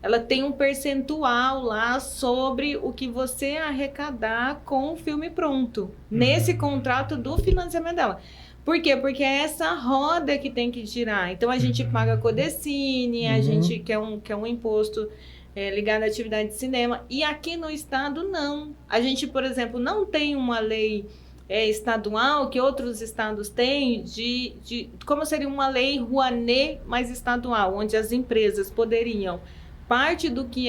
Speaker 4: Ela tem um percentual lá sobre o que você arrecadar com o filme pronto, nesse contrato do financiamento dela. Por quê? Porque é essa roda que tem que girar. Então, a gente paga Codecine, a gente quer um imposto ligado à atividade de cinema. E aqui no estado, não. A gente, por exemplo, não tem uma lei estadual que outros estados têm de como seria uma lei Rouanet mais estadual, onde as empresas poderiam, parte do que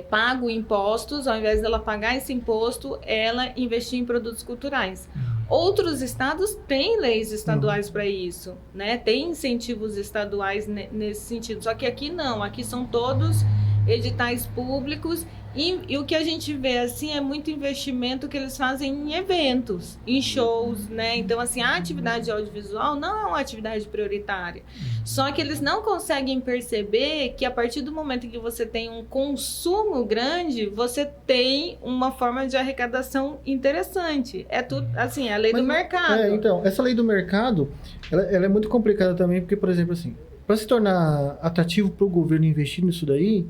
Speaker 4: pago impostos, ao invés dela pagar esse imposto, ela investir em produtos culturais. Outros estados têm leis estaduais para isso, né? Tem incentivos estaduais nesse sentido. Só que aqui não, aqui são todos editais públicos e o que a gente vê assim é muito investimento que eles fazem em eventos, em shows, né? Então assim, a atividade audiovisual não é uma atividade prioritária. Só que eles não conseguem perceber que a partir do momento que você tem um consumo grande, você tem uma forma de arrecadação interessante. É tudo assim, é a lei do mercado.
Speaker 3: Então, essa lei do mercado, ela é muito complicada também, porque, por exemplo, assim, para se tornar atrativo para o governo investir nisso daí,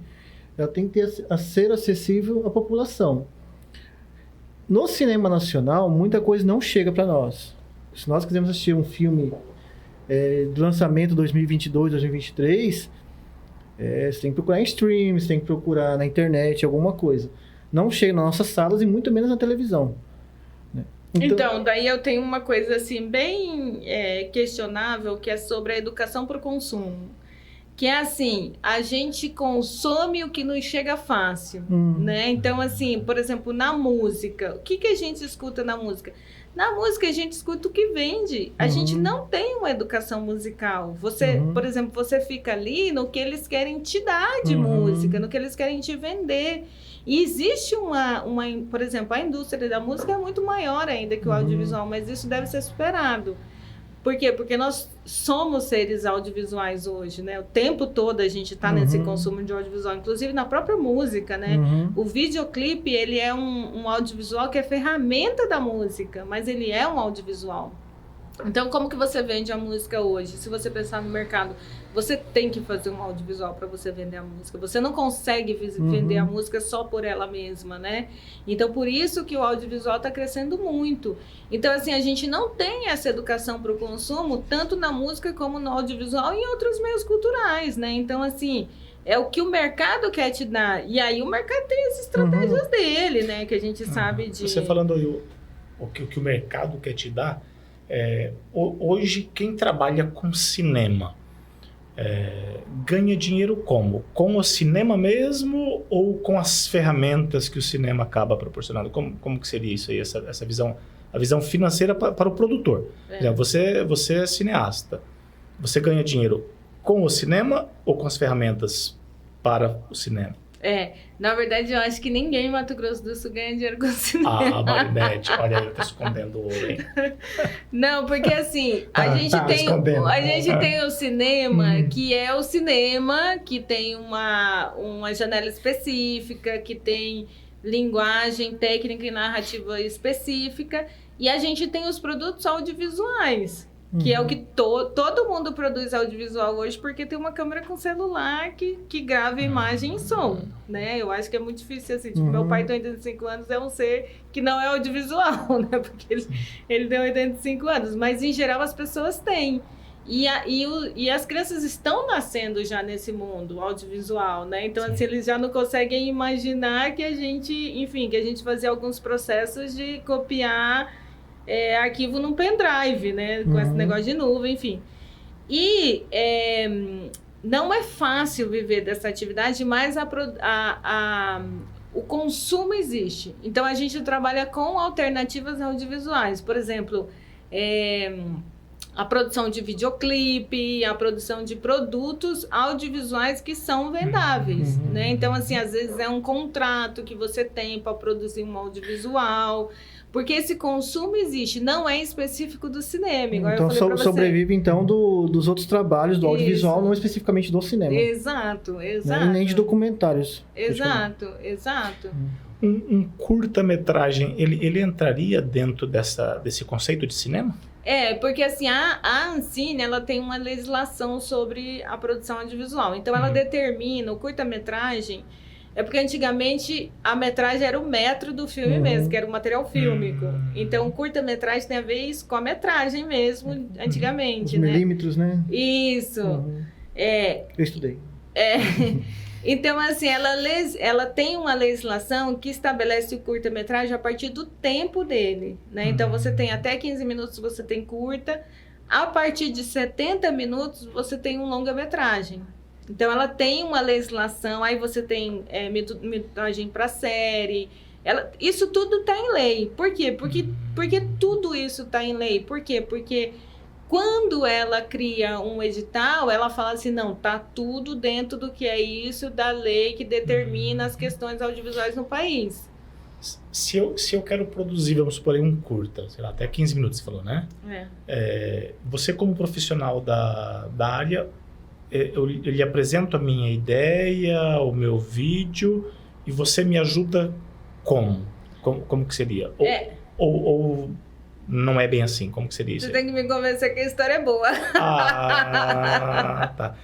Speaker 3: ela tem que ser acessível à população. No cinema nacional, muita coisa não chega para nós. Se nós quisermos assistir um filme do lançamento 2022, 2023, você tem que procurar em streams, tem que procurar na internet, alguma coisa. não chega nas nossas salas e muito menos na televisão. Né?
Speaker 4: Então, daí eu tenho uma coisa assim bem questionável, que é sobre a educação para o consumo. Que é assim, a gente consome o que nos chega fácil, né? Então, assim, por exemplo, na música, o que a gente escuta na música? Na música a gente escuta o que vende. A gente não tem uma educação musical. Você, por exemplo, você fica ali no que eles querem te dar de música, no que eles querem te vender. E existe por exemplo, a indústria da música é muito maior ainda que o audiovisual, mas isso deve ser superado. Por quê? Porque nós somos seres audiovisuais hoje, né? O tempo todo a gente está nesse consumo de audiovisual, inclusive na própria música, né? O videoclipe, ele é um audiovisual que é ferramenta da música, mas ele é um audiovisual. Então, como que você vende a música hoje? Se você pensar no mercado, você tem que fazer um audiovisual para você vender a música. Você não consegue vender a música só por ela mesma, né? Então, por isso que o audiovisual está crescendo muito. Então, assim, a gente não tem essa educação para o consumo, tanto na música como no audiovisual e em outros meios culturais, né? Então, assim, é o que o mercado quer te dar. E aí o mercado tem as estratégias dele, né? Que a gente sabe de...
Speaker 2: Você falando aí o que o mercado quer te dar, hoje quem trabalha com cinema ganha dinheiro como? Com o cinema mesmo ou com as ferramentas que o cinema acaba proporcionando? Como que seria isso aí, essa visão, a visão financeira para o produtor? Você é cineasta, você ganha dinheiro com o cinema ou com as ferramentas para o cinema?
Speaker 4: Na verdade, eu acho que ninguém em Mato Grosso do Sul ganha dinheiro com o cinema.
Speaker 2: Marinete, olha aí, tá escondendo ouro, hein?
Speaker 4: Não, porque assim, a gente tem o cinema, que é o cinema, que tem uma janela específica, que tem linguagem, técnica e narrativa específica, e a gente tem os produtos audiovisuais, que é o que todo mundo produz audiovisual hoje, porque tem uma câmera com celular que grava imagem e som, né? Eu acho que é muito difícil, assim, tipo, meu pai tem 85 anos, é um ser que não é audiovisual, né? Porque ele tem 85 anos, mas em geral as pessoas têm. E as crianças estão nascendo já nesse mundo audiovisual, né? Então, assim, eles já não conseguem imaginar que a gente fazia alguns processos de copiar arquivo num pendrive, né? Com esse negócio de nuvem, enfim. E não é fácil viver dessa atividade, mas o consumo existe. Então, a gente trabalha com alternativas audiovisuais. Por exemplo, a produção de videoclipe, a produção de produtos audiovisuais que são vendáveis, né? Então, assim, às vezes é um contrato que você tem para produzir um audiovisual, porque esse consumo existe, não é específico do cinema. Igual
Speaker 3: então,
Speaker 4: eu falei pra você.
Speaker 3: Sobrevive, então, dos outros trabalhos do audiovisual, não especificamente do cinema.
Speaker 4: Exato.
Speaker 3: Né? Nem de documentários.
Speaker 4: Exato.
Speaker 2: Um curta-metragem, ele entraria dentro desse conceito de cinema?
Speaker 4: Porque assim, a Ancine, ela tem uma legislação sobre a produção audiovisual. Então, ela determina o curta-metragem. Porque antigamente a metragem era o metro do filme mesmo, que era o material fílmico. Então, o curta-metragem tem a ver isso com a metragem mesmo, antigamente,
Speaker 3: os
Speaker 4: né?
Speaker 3: milímetros, né?
Speaker 4: Isso.
Speaker 3: Eu estudei.
Speaker 4: Então, assim, ela tem uma legislação que estabelece o curta-metragem a partir do tempo dele, né? Então, você tem até 15 minutos, você tem curta. A partir de 70 minutos, você tem um longa-metragem. Então, ela tem uma legislação, aí você tem metragem para série. Isso tudo está em lei. Por quê? Porque tudo isso está em lei. Por quê? Porque quando ela cria um edital, ela fala assim, não, tá tudo dentro do que é isso da lei que determina as questões audiovisuais no país.
Speaker 2: Se eu quero produzir, vamos supor, um curta, sei lá, até 15 minutos, você falou, né? Você como profissional da área, eu lhe apresento a minha ideia, o meu vídeo, e você me ajuda como? Como que seria? Ou não é bem assim? Como que seria isso?
Speaker 4: Você tem que me convencer que a história é boa.
Speaker 2: Tá.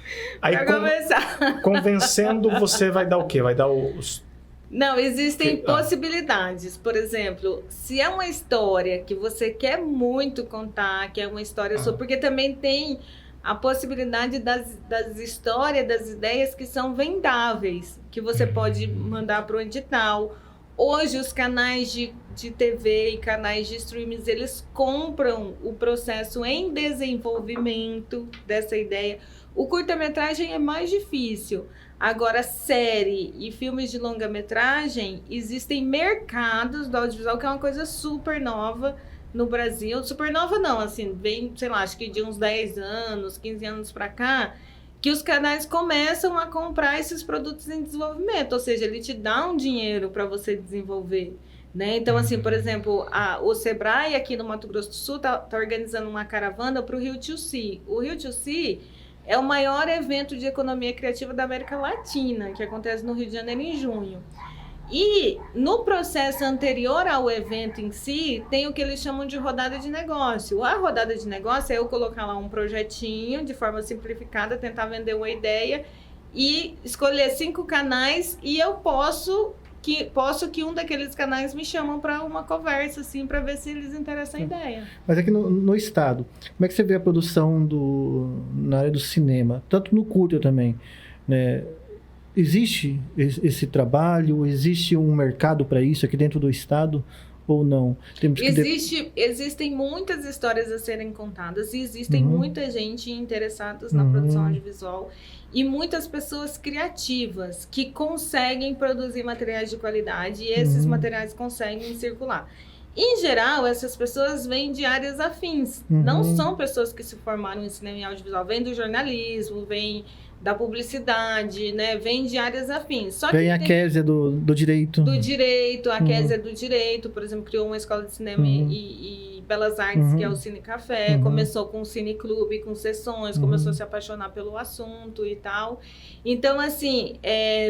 Speaker 2: Aí,
Speaker 4: pra começar.
Speaker 2: Convencendo, você vai dar o quê? Vai dar os...
Speaker 4: Não, existem possibilidades. Por exemplo, se é uma história que você quer muito contar, que é uma história sobre... Porque também tem a possibilidade das histórias, das ideias que são vendáveis, que você pode mandar para o edital. Hoje, os canais de TV e canais de streams, eles compram o processo em desenvolvimento dessa ideia. O curta-metragem é mais difícil. Agora, série e filmes de longa-metragem, existem mercados do audiovisual, que é uma coisa super nova no Brasil. Super nova não, assim, vem, sei lá, acho que de uns 10 anos, 15 anos para cá, que os canais começam a comprar esses produtos em desenvolvimento, ou seja, ele te dá um dinheiro para você desenvolver, né? Então, assim, por exemplo, o Sebrae aqui no Mato Grosso do Sul tá organizando uma caravana para o Rio to Sea. O Rio to Sea é o maior evento de economia criativa da América Latina, que acontece no Rio de Janeiro em junho. E no processo anterior ao evento em si, tem o que eles chamam de rodada de negócio. A rodada de negócio é eu colocar lá um projetinho de forma simplificada, tentar vender uma ideia e escolher 5 canais, e eu posso que um daqueles canais me chamam para uma conversa, assim, para ver se eles interessam a ideia.
Speaker 3: Mas aqui no estado, como é que você vê a produção na área do cinema? Tanto no curta também, né? Existe esse trabalho? Existe um mercado para isso aqui dentro do estado ou não?
Speaker 4: Existem muitas histórias a serem contadas e existem muita gente interessada na produção audiovisual e muitas pessoas criativas que conseguem produzir materiais de qualidade, e esses materiais conseguem circular. Em geral, essas pessoas vêm de áreas afins. Não são pessoas que se formaram em cinema e audiovisual. Vêm do jornalismo, vêm da publicidade, né? Vem de áreas afins. Só
Speaker 3: vem a Kézia do direito.
Speaker 4: Do direito, a Kézia do direito, por exemplo, criou uma escola de cinema e belas artes, que é o Cine Café. Começou com o Cine Clube, com sessões, começou a se apaixonar pelo assunto e tal. Então, assim,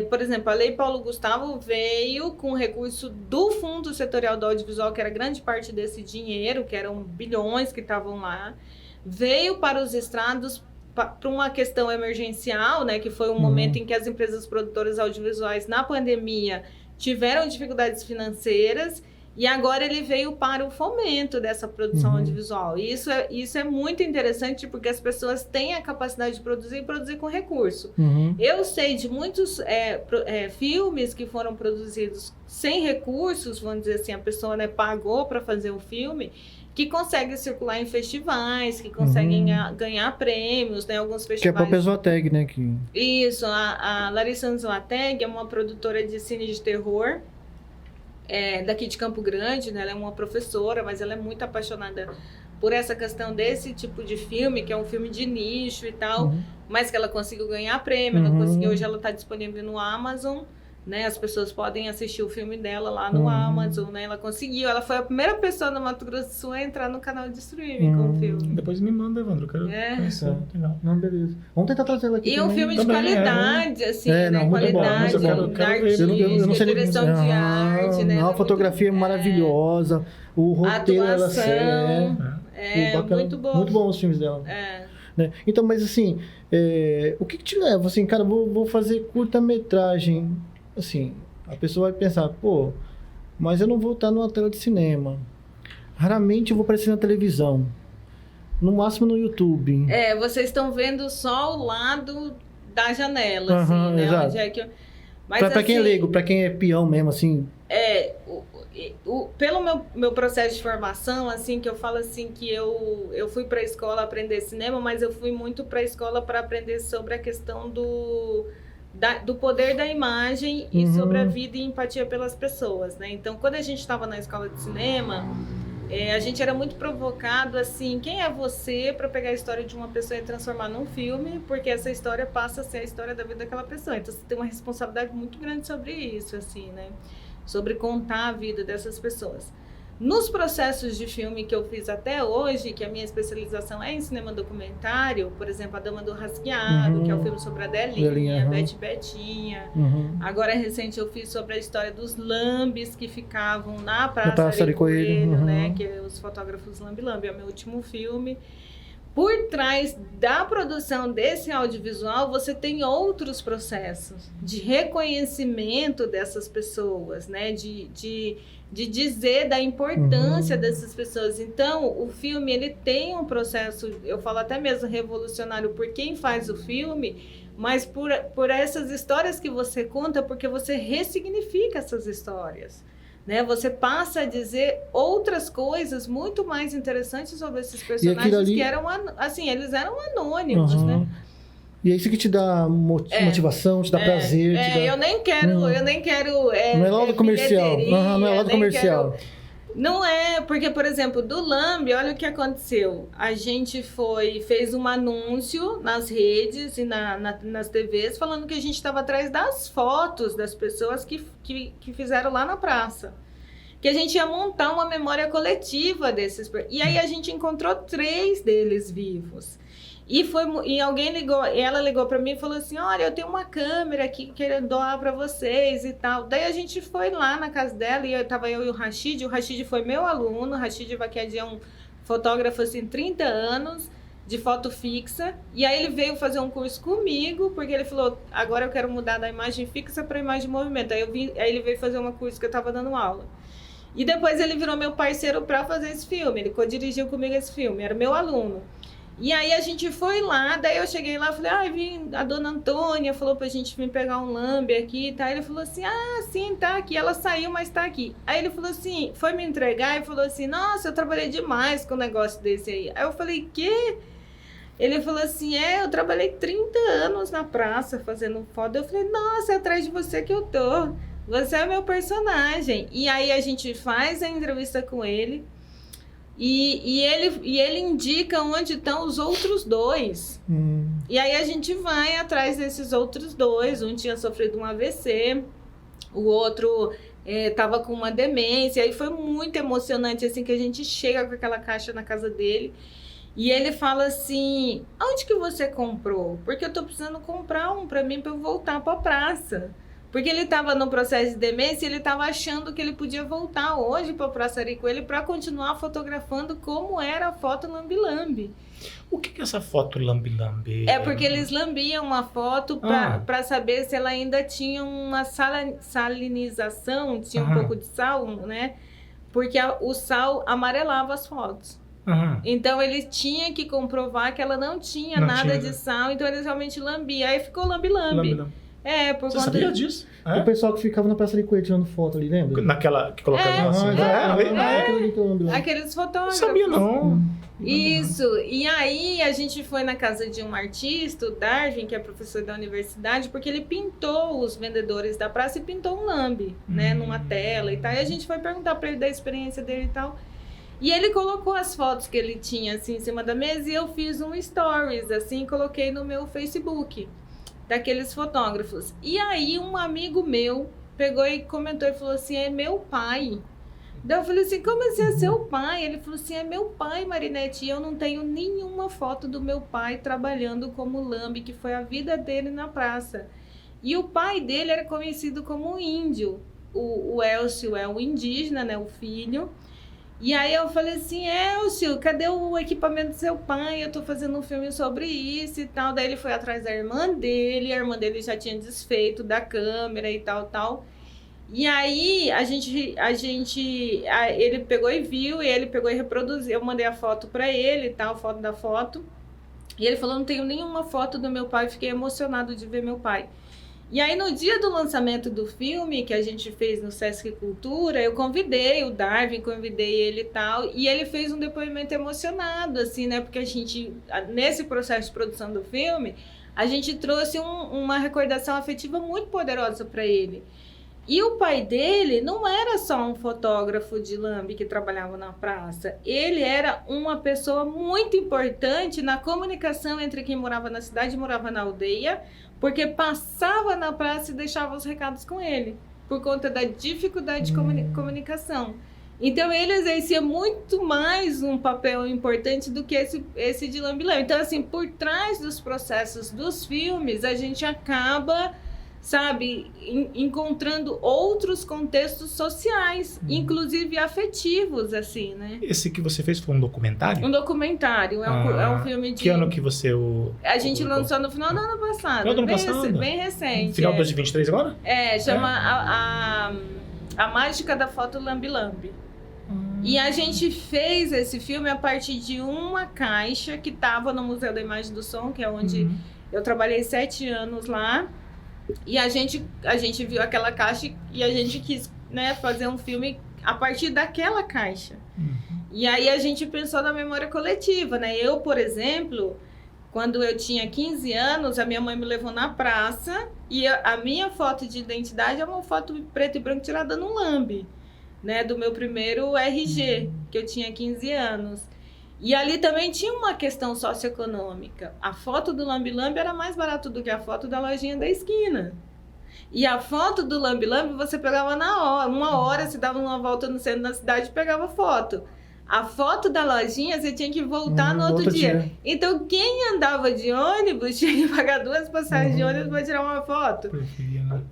Speaker 4: por exemplo, a Lei Paulo Gustavo veio com recurso do Fundo Setorial do Audiovisual, que era grande parte desse dinheiro, que eram bilhões que estavam lá, veio para os estrados para uma questão emergencial, né, que foi um momento em que as empresas produtoras audiovisuais na pandemia tiveram dificuldades financeiras, e agora ele veio para o fomento dessa produção audiovisual. E isso é muito interessante, porque as pessoas têm a capacidade de produzir e produzir com recurso. Eu sei de muitos filmes que foram produzidos sem recursos, vamos dizer assim, a pessoa, né, pagou para fazer o filme, que conseguem circular em festivais, que conseguem ganhar prêmios, né? Alguns festivais.
Speaker 3: Que é a própria Zoateg, né?
Speaker 4: Isso, a Larissa Zoateg é uma produtora de cine de terror, daqui de Campo Grande, né? Ela é uma professora, mas ela é muito apaixonada por essa questão desse tipo de filme, que é um filme de nicho e tal, mas que ela conseguiu ganhar prêmio, ela conseguiu, hoje ela está disponível no Amazon, né? As pessoas podem assistir o filme dela lá no Amazon, né? Ela foi a primeira pessoa no Mato Grosso do Sul a entrar no canal de streaming com o filme.
Speaker 2: Depois me manda, Evandro, eu quero conhecer. Legal.
Speaker 3: Não, beleza. Vamos tentar trazer ela aqui
Speaker 4: e
Speaker 3: também.
Speaker 4: Um filme de qualidade, assim, né?
Speaker 3: Não,
Speaker 4: qualidade,
Speaker 3: eu não sei
Speaker 4: direção de arte, né?
Speaker 3: A fotografia é maravilhosa, o roteiro,
Speaker 4: atuação, muito bom.
Speaker 3: Muito bom os filmes dela. Né? Então, mas assim, o que te leva? Assim, cara, vou fazer curta-metragem. Assim, a pessoa vai pensar, pô, mas eu não vou estar numa tela de cinema. Raramente eu vou aparecer na televisão. No máximo no YouTube.
Speaker 4: Vocês estão vendo só o lado da janela, assim, né?
Speaker 3: Exato.
Speaker 4: Onde é que mas,
Speaker 3: pra
Speaker 4: assim,
Speaker 3: quem é leigo, pra quem é peão mesmo, assim...
Speaker 4: Pelo meu processo de formação, assim, que eu falo assim, que eu fui para a escola aprender cinema, mas eu fui muito para a escola para aprender sobre a questão do poder da imagem e sobre a vida e empatia pelas pessoas, né? Então, quando a gente estava na escola de cinema, a gente era muito provocado, assim, quem é você para pegar a história de uma pessoa e transformar num filme, porque essa história passa a ser a história da vida daquela pessoa. Então, você tem uma responsabilidade muito grande sobre isso, assim, né? Sobre contar a vida dessas pessoas. Nos processos de filme que eu fiz até hoje, que a minha especialização é em cinema documentário, por exemplo, A Dama do Rasgueado, que é o filme sobre a Delinha, Bete Betinha. Agora, recente, eu fiz sobre a história dos lambes que ficavam na Praça Ari Coelho, né? Que é os fotógrafos Lambi-Lambi, é o meu último filme. Por trás da produção desse audiovisual, você tem outros processos de reconhecimento dessas pessoas, né? De dizer da importância dessas pessoas. Então, o filme, ele tem um processo, eu falo até mesmo revolucionário por quem faz o filme, mas por essas histórias que você conta, porque você ressignifica essas histórias. Né? Você passa a dizer outras coisas muito mais interessantes sobre esses personagens ali... que eram, assim, eles eram anônimos, né?
Speaker 3: E é isso que te dá motivação, te dá prazer. Te dá...
Speaker 4: Eu nem quero...
Speaker 3: não é lado comercial. Não é lado comercial.
Speaker 4: Não é, porque, por exemplo, do Lambe, olha o que aconteceu. A gente fez um anúncio nas redes e nas TVs falando que a gente estava atrás das fotos das pessoas que fizeram lá na praça. Que a gente ia montar uma memória coletiva desses... E aí a gente encontrou 3 deles vivos. E alguém ligou, e ela ligou para mim e falou assim, olha, eu tenho uma câmera aqui que quero doar para vocês e tal. Daí a gente foi lá na casa dela e tava eu e o Rashid foi meu aluno. O Rashid Vaquedi é um fotógrafo assim, 30 anos de foto fixa. E aí ele veio fazer um curso comigo, porque ele falou, agora eu quero mudar da imagem fixa para imagem de movimento. Aí ele veio fazer um curso que eu tava dando aula. E depois ele virou meu parceiro para fazer esse filme. Ele co-dirigiu comigo esse filme, era meu aluno. E aí a gente foi lá, daí eu cheguei lá, falei, vim, a dona Antônia falou pra gente vir pegar um lambe aqui e tal. Ele falou assim, sim, tá aqui. Ela saiu, mas tá aqui. Aí ele falou assim, foi me entregar e falou assim, nossa, eu trabalhei demais com um negócio desse aí. Aí eu falei, quê? Ele falou assim, eu trabalhei 30 anos na praça fazendo foto. Eu falei, nossa, é atrás de você que eu tô. Você é meu personagem. E aí a gente faz a entrevista com ele. E ele indica onde estão os outros 2. E aí a gente vai atrás desses outros 2. Um tinha sofrido um AVC, o outro estava com uma demência. E foi muito emocionante assim que a gente chega com aquela caixa na casa dele. E ele fala assim, onde que você comprou? Porque eu estou precisando comprar um para mim, para eu voltar para a praça. Porque ele estava no processo de demência e ele estava achando que ele podia voltar hoje para o Praça Aricoelho para continuar fotografando como era a foto lambe-lambe.
Speaker 2: O que é essa foto lambe-lambe?
Speaker 4: É porque eles lambiam uma foto para saber se ela ainda tinha uma salinização, tinha um pouco de sal, né? Porque o sal amarelava as fotos. Então ele tinha que comprovar que ela não tinha nada de sal, então eles realmente lambiam. Aí ficou lambe-lambe. Por
Speaker 2: Você sabia disso?
Speaker 3: O pessoal que ficava na Praça Aricoelho tirando foto ali, lembra?
Speaker 2: Naquela que colocava
Speaker 4: aqueles fotógrafos.
Speaker 2: Não sabia, não.
Speaker 4: Isso. E aí a gente foi na casa de um artista, o Darwin, que é professor da universidade, porque ele pintou os vendedores da praça e pintou um lambe, né, numa tela e tal. E a gente foi perguntar para ele da experiência dele e tal. E ele colocou as fotos que ele tinha assim em cima da mesa e eu fiz um stories assim, coloquei no meu Facebook daqueles fotógrafos. E aí um amigo meu pegou e comentou e falou assim, é meu pai. Daí eu falei assim, como assim é seu pai? Ele falou assim, é meu pai, Marinete, e eu não tenho nenhuma foto do meu pai trabalhando como lambe, que foi a vida dele na praça. E o pai dele era conhecido como índio. O Elcio é o indígena, né, o filho. E aí eu falei assim, Elcio, cadê o equipamento do seu pai? Eu tô fazendo um filme sobre isso e tal. Daí ele foi atrás da irmã dele, a irmã dele já tinha desfeito da câmera e tal. E aí ele pegou e viu, e ele pegou e reproduziu. Eu mandei a foto pra ele e tal, foto da foto. E ele falou, não tenho nenhuma foto do meu pai, fiquei emocionado de ver meu pai. E aí, no dia do lançamento do filme, que a gente fez no Sesc Cultura, eu convidei o Darwin, convidei ele e tal, e ele fez um depoimento emocionado, assim, né? Porque a gente, nesse processo de produção do filme, a gente trouxe uma recordação afetiva muito poderosa para ele. E o pai dele não era só um fotógrafo de lambe que trabalhava na praça. Ele era uma pessoa muito importante na comunicação entre quem morava na cidade e morava na aldeia, porque passava na praça e deixava os recados com ele, por conta da dificuldade de comunicação. Então, ele exercia muito mais um papel importante do que esse de lambe-lambe. Então, assim, por trás dos processos dos filmes, a gente acaba, sabe, encontrando outros contextos sociais, inclusive afetivos, assim, né?
Speaker 2: Esse que você fez foi um documentário?
Speaker 4: Um documentário, é um filme de...
Speaker 2: Que ano que você
Speaker 4: A gente lançou no final do ano passado.
Speaker 2: No ano passado?
Speaker 4: Bem recente.
Speaker 2: Final de 2023 agora?
Speaker 4: Chama a Mágica da Foto Lambe-Lambe. E a gente fez esse filme a partir de uma caixa que estava no Museu da Imagem do Som, que é onde Eu trabalhei 7 anos lá e a gente viu aquela caixa e a gente quis, né, fazer um filme a partir daquela caixa. E aí a gente pensou na memória coletiva, né? Eu, por exemplo, quando eu tinha 15 anos, a minha mãe me levou na praça e a minha foto de identidade é uma foto preto e branco tirada no Lambe, né? Do meu primeiro RG, que eu tinha 15 anos. E ali também tinha uma questão socioeconômica. A foto do Lambe Lambe era mais barato do que a foto da lojinha da esquina. E a foto do Lambe Lambe você pegava na hora. Uma hora você dava uma volta no centro da cidade e pegava foto. A foto da lojinha você tinha que voltar no outro dia. Então quem andava de ônibus tinha que pagar 2 passagens de ônibus para tirar uma foto.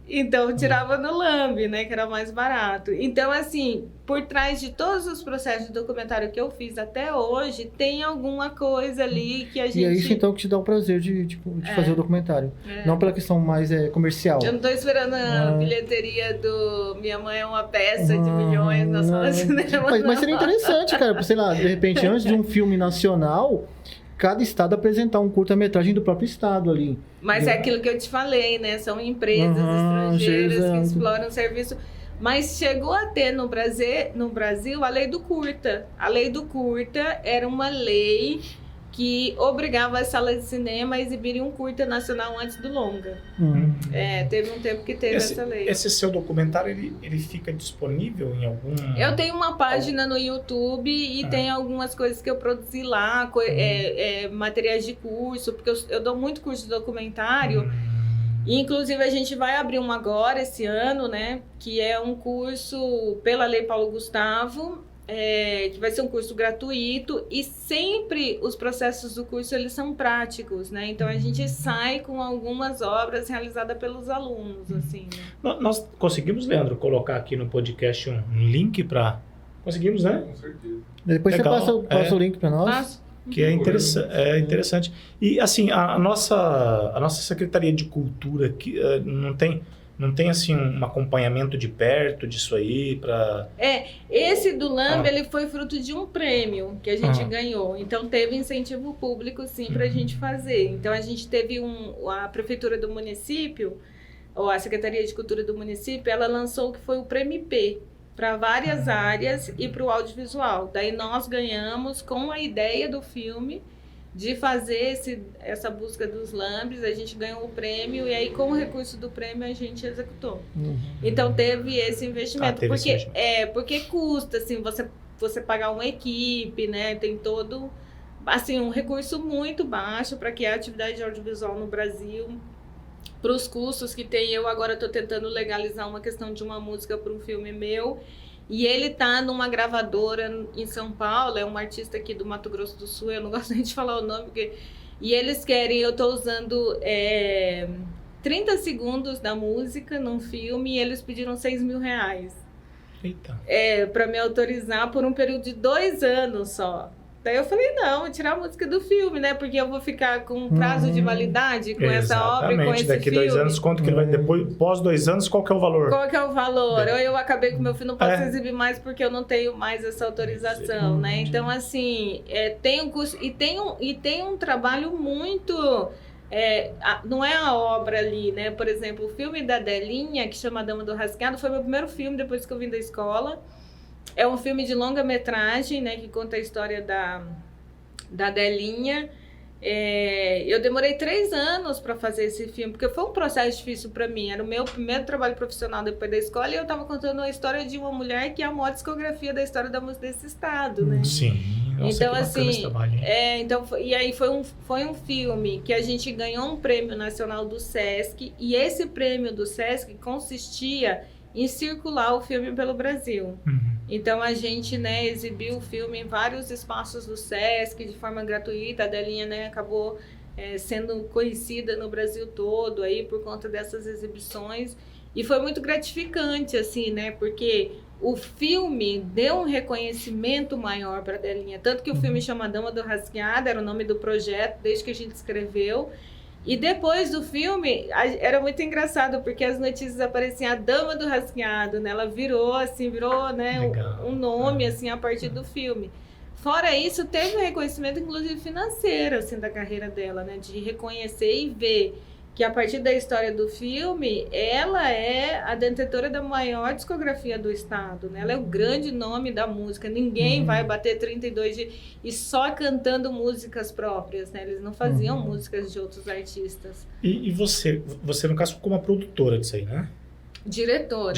Speaker 4: Então tirava no Lambe, né, que era mais barato. Então assim, por trás de todos os processos de documentário que eu fiz até hoje, tem alguma coisa ali que a gente...
Speaker 3: E é isso então que te dá o prazer de fazer o documentário. Não pela questão mais comercial.
Speaker 4: Eu não tô esperando a bilheteria do Minha Mãe é uma Peça de milhões na sala de cinema.
Speaker 3: Mas seria interessante, cara, sei lá, de repente, antes de um filme nacional, cada estado apresentar um curta-metragem do próprio estado ali.
Speaker 4: Mas é aquilo que eu te falei, né? São empresas estrangeiras que exploram o serviço. Mas chegou a ter no Brasil a lei do curta. A lei do curta era uma lei que obrigava as salas de cinema a exibirem um curta nacional antes do longa. Teve um tempo que teve essa lei.
Speaker 2: Esse seu documentário, ele fica disponível em algum...
Speaker 4: Eu tenho uma página no YouTube e tem algumas coisas que eu produzi lá, materiais de curso, porque eu dou muito curso de documentário. Inclusive, a gente vai abrir um agora, esse ano, né? Que é um curso pela Lei Paulo Gustavo, que vai ser um curso gratuito e sempre os processos do curso eles são práticos, né? Então a gente sai com algumas obras realizadas pelos alunos, assim. Né?
Speaker 2: Nós conseguimos, Leandro, colocar aqui no podcast um link para... Conseguimos, né?
Speaker 1: Com certeza.
Speaker 3: Depois
Speaker 2: legal.
Speaker 3: Você passa o link para nós.
Speaker 2: Que é interessante. E assim, a nossa Secretaria de Cultura que não tem assim um acompanhamento de perto disso aí para...
Speaker 4: Esse do Lambe, ele foi fruto de um prêmio que a gente ganhou. Então teve incentivo público sim para a gente fazer. Então a gente teve a prefeitura do município, ou a Secretaria de Cultura do município, ela lançou o que foi o Prêmio P para várias áreas e para o audiovisual. Daí nós ganhamos com a ideia do filme de fazer essa busca dos lambes, a gente ganhou o prêmio e aí com o recurso do prêmio a gente executou. Então teve esse investimento, porque custa assim, você pagar uma equipe, né? Tem todo assim um recurso muito baixo para que a atividade audiovisual no Brasil, para os custos que tem. Eu agora estou tentando legalizar uma questão de uma música para um filme meu. E ele tá numa gravadora em São Paulo, é um artista aqui do Mato Grosso do Sul, eu não gosto nem de falar o nome, e eles querem, eu tô usando 30 segundos da música num filme e eles pediram R$6.000.
Speaker 2: Eita.
Speaker 4: Para me autorizar por um período de 2 anos só. Daí eu falei, não, vou tirar a música do filme, né? Porque eu vou ficar com um prazo de validade com essa obra e com esse
Speaker 2: daqui
Speaker 4: filme.
Speaker 2: Daqui 2 anos, quanto que ele vai depois, pós 2 anos, qual que é o valor?
Speaker 4: Qual que é o valor? Eu acabei com meu filho, não posso exibir mais porque eu não tenho mais essa autorização, né? Então, assim, tem um curso e tem um trabalho muito... não é a obra ali, né? Por exemplo, o filme da Delinha, que chama Dama do Rasgado, foi meu primeiro filme depois que eu vim da escola. É um filme de longa-metragem, né, que conta a história da Delinha. Eu demorei 3 anos para fazer esse filme, porque foi um processo difícil para mim. Era o meu primeiro trabalho profissional depois da escola e eu estava contando a história de uma mulher que é a maior discografia da história da música desse estado, né?
Speaker 2: Sim. Nossa,
Speaker 4: então,
Speaker 2: que
Speaker 4: assim,
Speaker 2: esse trabalho,
Speaker 4: e aí foi um filme que a gente ganhou um prêmio nacional do Sesc e esse prêmio do Sesc consistia em circular o filme pelo Brasil. Então a gente, né, exibiu o filme em vários espaços do Sesc de forma gratuita. A Delinha, né, acabou sendo conhecida no Brasil todo aí por conta dessas exibições e foi muito gratificante assim, né, porque o filme deu um reconhecimento maior para a Delinha, tanto que o filme chama Dama do Rasgado, era o nome do projeto desde que a gente escreveu. E depois do filme, era muito engraçado, porque as notícias apareciam a Dama do Rasgado, né? Ela virou, né, um nome, assim, a partir do filme. Fora isso, teve um reconhecimento, inclusive financeiro, assim, da carreira dela, né? De reconhecer e ver que a partir da história do filme, ela é a detentora da maior discografia do estado, né? Ela é o grande nome da música. Ninguém vai bater 32 dias e só cantando músicas próprias, né? Eles não faziam músicas de outros artistas.
Speaker 2: E você, no caso, ficou uma produtora disso aí, né?
Speaker 4: Diretora.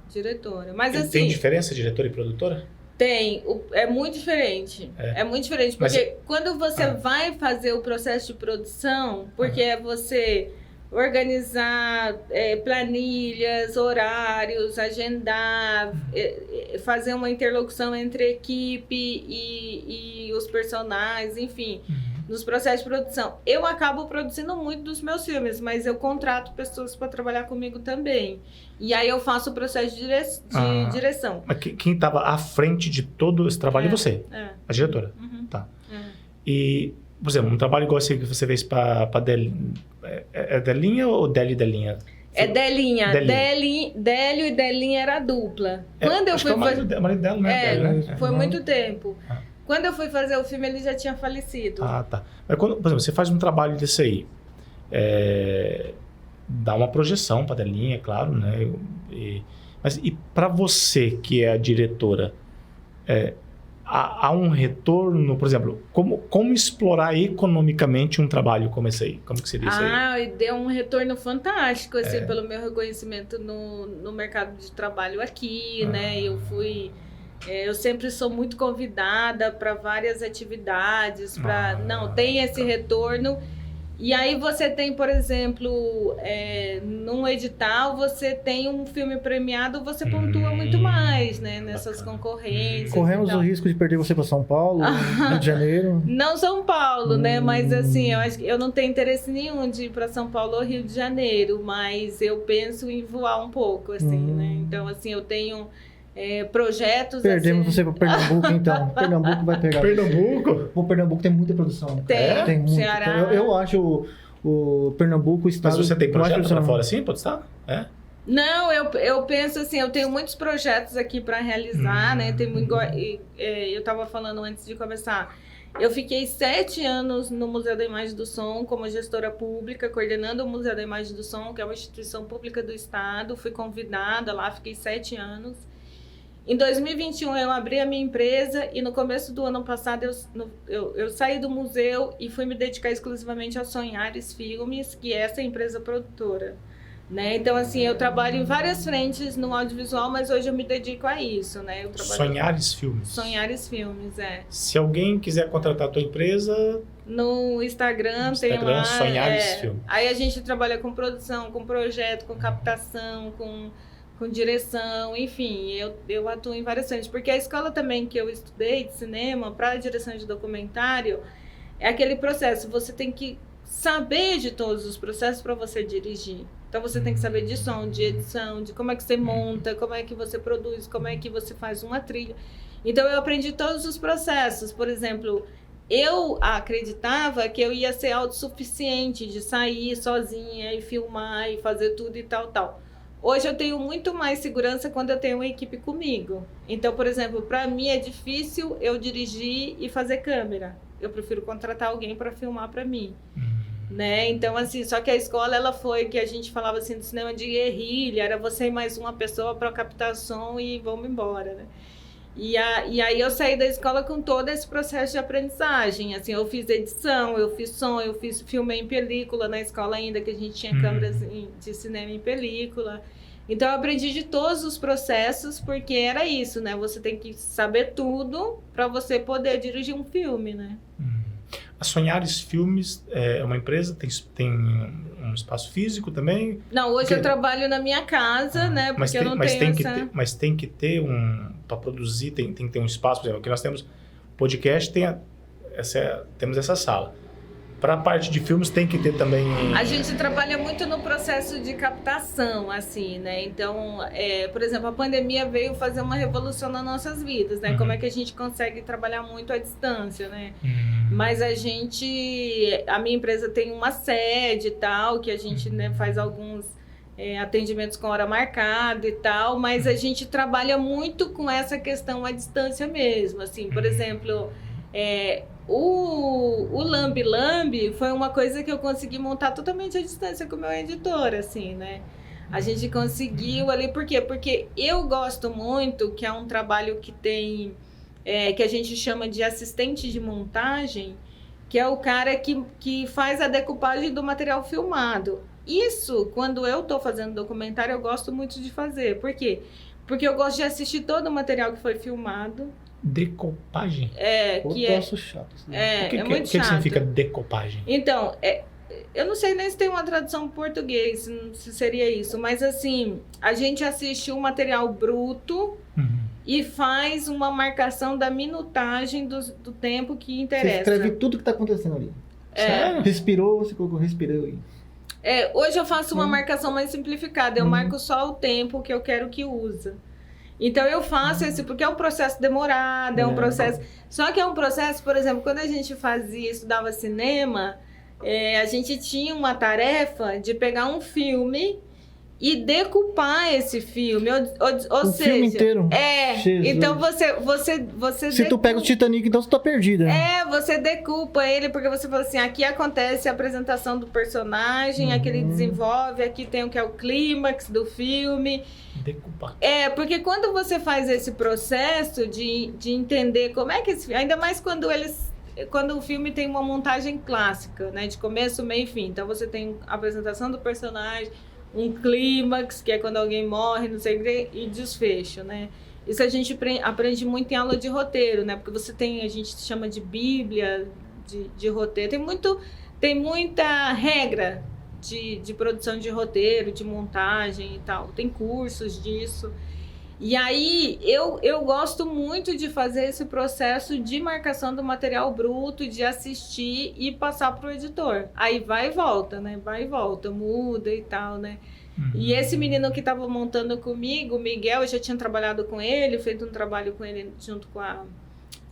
Speaker 4: Diretora. Mas assim...
Speaker 2: Tem diferença diretora e produtora?
Speaker 4: Tem, é muito diferente. É muito diferente, porque quando você vai fazer o processo de produção, porque é você organizar planilhas, horários, agendar, fazer uma interlocução entre equipe e os personagens, enfim, nos processos de produção. Eu acabo produzindo muito dos meus filmes, mas eu contrato pessoas para trabalhar comigo também. E aí eu faço o processo de direção.
Speaker 2: Mas quem estava à frente de todo esse trabalho é você, a diretora. Tá. E, por exemplo, um trabalho igual esse que você fez para Delinha. É Delinha ou Delinha?
Speaker 4: É Delinha. Délio e Delinha era a dupla. Quando eu fui
Speaker 2: fazer... o marido dela, né?
Speaker 4: Foi muito tempo. Quando eu fui fazer o filme, ele já tinha falecido.
Speaker 2: Ah, tá. Mas quando, por exemplo, você faz um trabalho desse aí, dá uma projeção para a Delinha, claro, né? Mas para você, que é a diretora, há um retorno, por exemplo, como explorar economicamente um trabalho como esse aí? Como que seria isso aí?
Speaker 4: Deu um retorno fantástico, assim, pelo meu reconhecimento no mercado de trabalho aqui, né? Eu sempre sou muito convidada para várias atividades, tem esse retorno. E aí você tem, por exemplo, num edital, você tem um filme premiado, você pontua muito mais, né? Nessas concorrências.
Speaker 3: Corremos o risco de perder você para São Paulo, Rio de Janeiro?
Speaker 4: Não São Paulo, né? Mas assim, eu acho que eu não tenho interesse nenhum de ir para São Paulo ou Rio de Janeiro, mas eu penso em voar um pouco, assim, né? Então, assim, eu tenho... projetos...
Speaker 3: Perdemos
Speaker 4: assim...
Speaker 3: você para Pernambuco, então. Pernambuco vai pegar.
Speaker 2: Pernambuco?
Speaker 3: O Pernambuco tem muita produção.
Speaker 4: Tem muito.
Speaker 3: Ceará. Eu acho o Pernambuco o estado...
Speaker 2: Mas você tem projeto para fora assim? Pode estar?
Speaker 4: Não, eu penso assim, eu tenho muitos projetos aqui para realizar, né? Eu estava falando antes de começar. Eu fiquei 7 anos no Museu da Imagem do Som como gestora pública, coordenando o Museu da Imagem do Som, que é uma instituição pública do estado. Fui convidada lá, fiquei 7 anos. Em 2021, eu abri a minha empresa e no começo do ano passado eu saí do museu e fui me dedicar exclusivamente a Sonhares Filmes, que é essa empresa produtora, né? Então, assim, eu trabalho em várias frentes no audiovisual, mas hoje eu me dedico a isso, né?
Speaker 2: Sonhares Filmes.
Speaker 4: Sonhares Filmes,
Speaker 2: Se alguém quiser contratar a tua empresa...
Speaker 4: No Instagram tem lá...
Speaker 2: Sonhares Filmes.
Speaker 4: Aí a gente trabalha com produção, com projeto, com captação, com direção, enfim, eu atuo em várias frentes, porque a escola também que eu estudei de cinema para a direção de documentário é aquele processo, você tem que saber de todos os processos para você dirigir. Então você tem que saber de som, de edição, de como é que você monta, como é que você produz, como é que você faz uma trilha. Então eu aprendi todos os processos. Por exemplo, eu acreditava que eu ia ser autossuficiente de sair sozinha e filmar e fazer tudo e tal. Hoje eu tenho muito mais segurança quando eu tenho uma equipe comigo. Então, por exemplo, para mim é difícil eu dirigir e fazer câmera. Eu prefiro contratar alguém para filmar para mim. Né? Então, assim, só que a escola, ela foi que a gente falava assim do cinema de guerrilha, era você e mais uma pessoa para captar som e vamos embora, né? E aí eu saí da escola com todo esse processo de aprendizagem, assim, eu fiz edição, eu fiz som, filmei em película na escola ainda, que a gente tinha câmeras de cinema em película. Então eu aprendi de todos os processos, porque era isso, né? Você tem que saber tudo para você poder dirigir um filme, né?
Speaker 2: A Sonhares Filmes é uma empresa, tem um espaço físico também?
Speaker 4: Não, hoje eu trabalho na minha casa, né? Porque eu não tenho
Speaker 2: mas tem que ter para produzir, tem que ter um espaço, por exemplo, aqui nós temos podcast, temos essa sala. Para a parte de filmes tem que ter também...
Speaker 4: A gente trabalha muito no processo de captação, assim, né? Então, por exemplo, a pandemia veio fazer uma revolução nas nossas vidas, né? Como é que a gente consegue trabalhar muito à distância, né? Mas a minha empresa tem uma sede e tal, que a gente, né, faz alguns atendimentos com hora marcada e tal, mas a gente trabalha muito com essa questão à distância mesmo, assim, por exemplo, o Lambi Lambi foi uma coisa que eu consegui montar totalmente à distância com o meu editor, assim, né? A gente conseguiu ali, por quê? Porque eu gosto muito, que é um trabalho que tem, que a gente chama de assistente de montagem, que é o cara que faz a decupagem do material filmado. Isso, quando eu estou fazendo documentário, eu gosto muito de fazer. Por quê? Porque eu gosto de assistir todo o material que foi filmado.
Speaker 2: Decopagem?
Speaker 3: Que é chato.
Speaker 4: Assim.
Speaker 2: O
Speaker 4: Muito
Speaker 2: que
Speaker 4: chato.
Speaker 2: significa decopagem?
Speaker 4: Então, eu não sei nem se tem uma tradução em português, se seria isso, mas assim, a gente assiste um material bruto e faz uma marcação da minutagem do tempo que interessa.
Speaker 3: Você escreve tudo que está acontecendo ali.
Speaker 2: Sério?
Speaker 3: Respirou, você colocou respirou aí.
Speaker 4: Hoje eu faço uma marcação mais simplificada, eu marco só o tempo que eu quero que usa. Então eu faço esse, porque é um processo demorado, é um processo... Só que é um processo, por exemplo, quando a gente estudava cinema, a gente tinha uma tarefa de pegar um filme e decupar esse filme, ou seja...
Speaker 3: filme inteiro? Jesus.
Speaker 4: Então você
Speaker 3: Se tu pega o Titanic, então você tá perdida.
Speaker 4: Você decupa ele, porque você fala assim, aqui acontece a apresentação do personagem, aqui ele desenvolve, aqui tem o que é o clímax do filme.
Speaker 2: Decupar.
Speaker 4: Porque quando você faz esse processo de entender como é que esse filme... Ainda mais quando o filme tem uma montagem clássica, né? De começo, meio e fim. Então você tem a apresentação do personagem, um clímax, que é quando alguém morre, não sei o que, e desfecho, né? Isso a gente aprende muito em aula de roteiro, né? Porque a gente chama de bíblia de roteiro. Tem muita regra de produção de roteiro, de montagem e tal. Tem cursos disso. E aí, eu gosto muito de fazer esse processo de marcação do material bruto, de assistir e passar para o editor. Aí vai e volta, né? Vai e volta, muda e tal, né? E esse menino que estava montando comigo, o Miguel, eu já tinha trabalhado com ele, feito um trabalho com ele junto com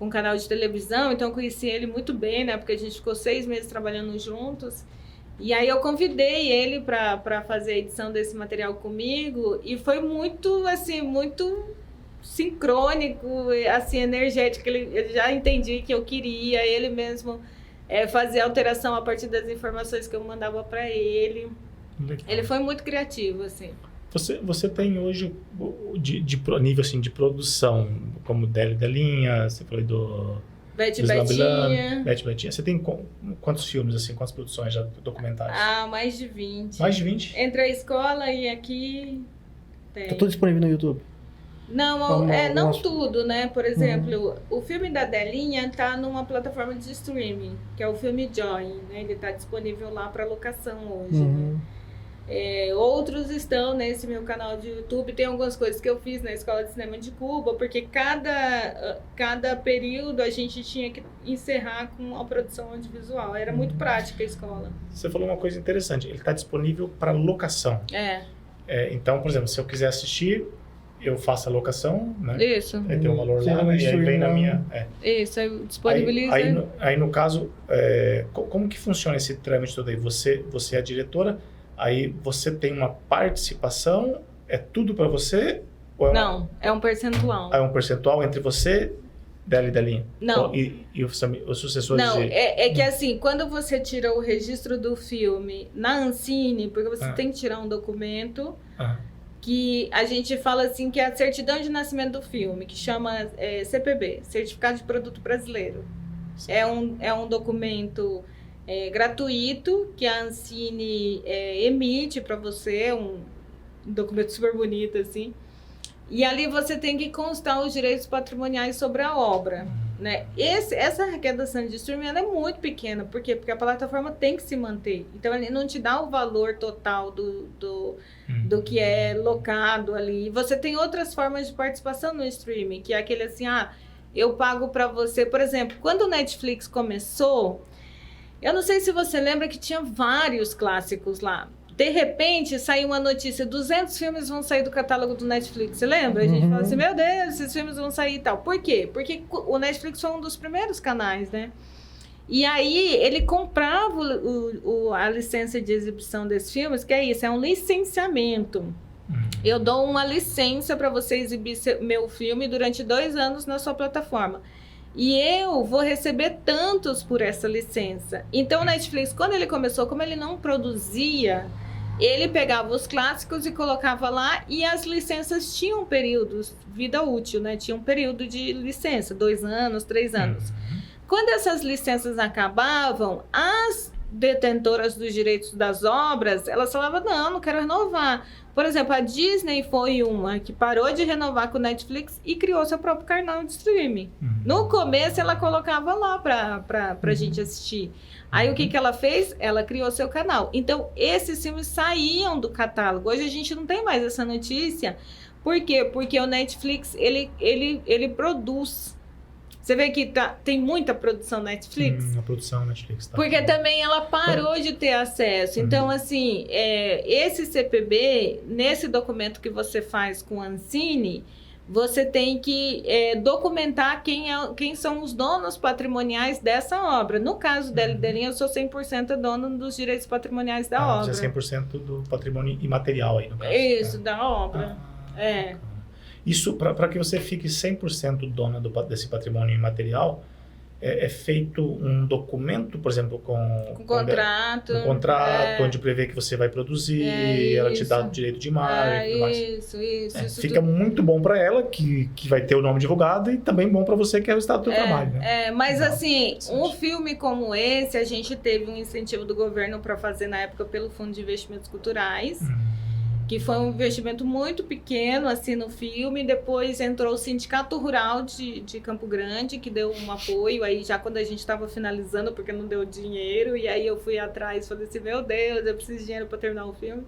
Speaker 4: um canal de televisão, então eu conheci ele muito bem, né? Porque a gente ficou 6 meses trabalhando juntos. E aí eu convidei ele para fazer a edição desse material comigo e foi muito, assim, muito sincrônico, assim, energético. Eu já entendi que eu queria, ele mesmo fazer alteração a partir das informações que eu mandava para ele. Legal. Ele foi muito criativo, assim.
Speaker 2: Você tem hoje, nível assim, de produção, como Deli Delinha, você falou do...
Speaker 4: Betty
Speaker 2: Betinha. Você tem quantos filmes, assim, quantas produções já documentárias?
Speaker 4: Mais de 20.
Speaker 2: Mais de 20?
Speaker 4: Entre a escola e aqui tem.
Speaker 3: Tá tudo disponível no YouTube?
Speaker 4: Não, não tudo, né? Por exemplo, o filme da Delinha tá numa plataforma de streaming, que é o filme Joy, né? Ele tá disponível lá para locação hoje, né? Outros estão nesse meu canal de YouTube. Tem algumas coisas que eu fiz na Escola de Cinema de Cuba, porque cada período a gente tinha que encerrar com a produção audiovisual. Era muito prática a escola.
Speaker 2: Você falou uma coisa interessante, ele está disponível para locação. Então, por exemplo, se eu quiser assistir, eu faço a locação, né?
Speaker 4: Isso.
Speaker 2: Aí tem um valor lá, né? E aí vem na minha...
Speaker 4: Isso, aí disponibiliza...
Speaker 2: Aí no caso, como que funciona esse trâmite todo aí? Você é a diretora... Aí você tem uma participação, é tudo para você? Ou
Speaker 4: não, é um percentual.
Speaker 2: É um percentual entre você, Deli e Delinha?
Speaker 4: Não.
Speaker 2: E os sucessores?
Speaker 4: Não, que assim, quando você tira o registro do filme na Ancine, porque você tem que tirar um documento que a gente fala assim, que é a certidão de nascimento do filme, que chama CPB, Certificado de Produto Brasileiro. É um documento... gratuito, que a Ancine emite para você, um documento super bonito, assim. E ali você tem que constar os direitos patrimoniais sobre a obra, né? Essa arrecadação de streaming ela é muito pequena. Por quê? Porque a plataforma tem que se manter. Então, ele não te dá o valor total do que é locado ali. Você tem outras formas de participação no streaming, que é aquele assim, eu pago para você. Por exemplo, quando o Netflix começou... Eu não sei se você lembra que tinha vários clássicos lá. De repente, saiu uma notícia, 200 filmes vão sair do catálogo do Netflix. Você lembra? A gente fala assim, meu Deus, esses filmes vão sair e tal. Por quê? Porque o Netflix foi um dos primeiros canais, né? E aí ele comprava a licença de exibição desses filmes, que é isso, é um licenciamento. Eu dou uma licença para você exibir meu filme durante 2 anos na sua plataforma. E eu vou receber tantos por essa licença. Então, o Netflix, quando ele começou, como ele não produzia, ele pegava os clássicos e colocava lá, e as licenças tinham períodos, vida útil, né? Tinha um período de licença, 2 anos, 3 anos. Quando essas licenças acabavam, as detentoras dos direitos das obras, elas falavam, não quero renovar. Por exemplo, a Disney foi uma que parou de renovar com o Netflix e criou seu próprio canal de streaming. No começo, ela colocava lá pra gente assistir. Aí, o que ela fez? Ela criou seu canal. Então, esses filmes saíam do catálogo. Hoje, a gente não tem mais essa notícia. Por quê? Porque o Netflix, ele produz. Você vê que tem muita produção Netflix?
Speaker 2: A produção Netflix. Tá.
Speaker 4: Porque também ela parou de ter acesso. Então, assim, esse CPB, nesse documento que você faz com a Ancine, você tem que documentar quem são os donos patrimoniais dessa obra. No caso dela, eu sou 100% dono dos direitos patrimoniais da obra.
Speaker 2: Já 100% do patrimônio imaterial aí, no caso.
Speaker 4: Isso, da obra.
Speaker 2: Isso, para que você fique 100% dona desse patrimônio imaterial, é feito um documento, por exemplo, com
Speaker 4: contrato.
Speaker 2: Um contrato, onde prevê que você vai produzir, ela te dá o direito de imagem e tudo mais. Isso fica tudo muito bom para ela, que vai ter o nome divulgado, e também bom para você, que é o resultado do teu trabalho. Né?
Speaker 4: Mas assim, um filme como esse, a gente teve um incentivo do governo para fazer na época pelo Fundo de Investimentos Culturais. Que foi um investimento muito pequeno, assim, no filme. Depois entrou o Sindicato Rural de Campo Grande, que deu um apoio, aí já quando a gente estava finalizando, porque não deu dinheiro, e aí eu fui atrás, falei assim, meu Deus, eu preciso de dinheiro para terminar o filme.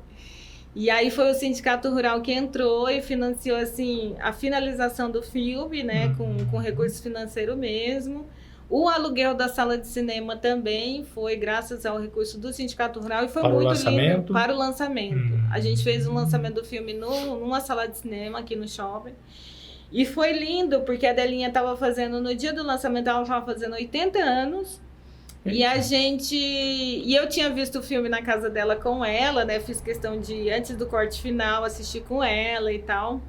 Speaker 4: E aí foi o Sindicato Rural que entrou e financiou, assim, a finalização do filme, né, com recurso financeiro mesmo. O aluguel da sala de cinema também foi graças ao recurso do Sindicato Rural e foi muito lindo para o lançamento. A gente fez o lançamento do filme numa sala de cinema aqui no shopping. E foi lindo, porque a Delinha estava fazendo, no dia do lançamento, ela estava fazendo 80 anos. E eu tinha visto o filme na casa dela com ela, né? Fiz questão de, antes do corte final, assistir com ela e tal.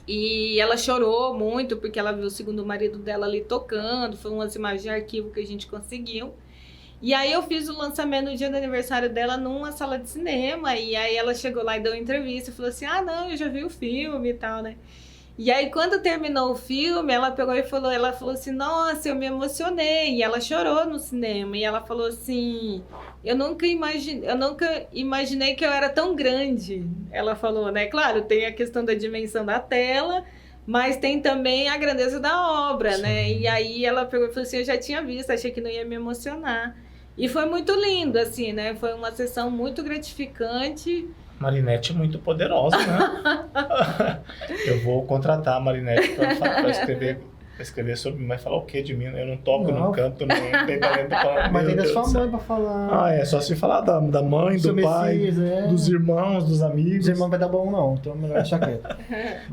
Speaker 4: E ela chorou muito, porque ela viu o segundo marido dela ali tocando, foi umas imagens de arquivo que a gente conseguiu. E aí eu fiz o lançamento no dia do aniversário dela numa sala de cinema, e aí ela chegou lá e deu uma entrevista e falou assim, não, eu já vi o filme e tal, né? E aí quando terminou o filme, ela pegou e falou, assim, nossa, eu me emocionei, e ela chorou no cinema, e ela falou assim, eu nunca imaginei que eu era tão grande, ela falou, né? Claro, tem a questão da dimensão da tela, mas tem também a grandeza da obra, né? E aí ela pegou e falou assim, eu já tinha visto, achei que não ia me emocionar. E foi muito lindo, assim, né? Foi uma sessão muito gratificante.
Speaker 2: Marinette é muito poderosa, né? Eu vou contratar a Marinette para escrever sobre mim. Vai falar o quê de mim? Eu não toco, não canto, não tem talento para...
Speaker 3: Mas tem da sua mãe para falar.
Speaker 2: Só se falar da mãe, do pai, Messias, dos irmãos, dos amigos.
Speaker 3: Os irmãos vai dar bom não, então é melhor deixar quieto.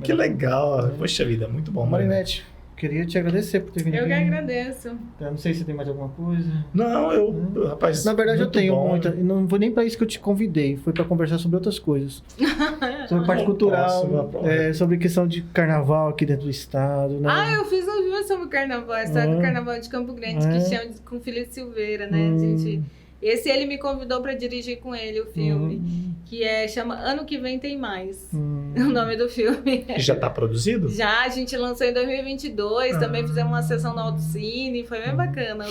Speaker 2: Que legal. Poxa vida, muito bom.
Speaker 3: Marinette, queria te agradecer por ter vindo aqui.
Speaker 4: Eu que agradeço.
Speaker 3: Eu não sei se tem mais alguma coisa.
Speaker 2: Não, rapaz,
Speaker 3: na verdade eu tenho muita.
Speaker 2: Né?
Speaker 3: Não foi nem para isso que eu te convidei. Foi para conversar sobre outras coisas. Sobre parte cultural, sobre questão de carnaval aqui dentro do estado. Né?
Speaker 4: Eu fiz um vídeo sobre o carnaval. A história do carnaval de Campo Grande, que chama com o Felipe Silveira, né, gente? Esse ele me convidou para dirigir com ele o filme, que chama Ano Que Vem Tem Mais, o nome do filme.
Speaker 2: Já está produzido?
Speaker 4: Já, a gente lançou em 2022, também fizemos uma sessão no Autocine, foi bem bacana.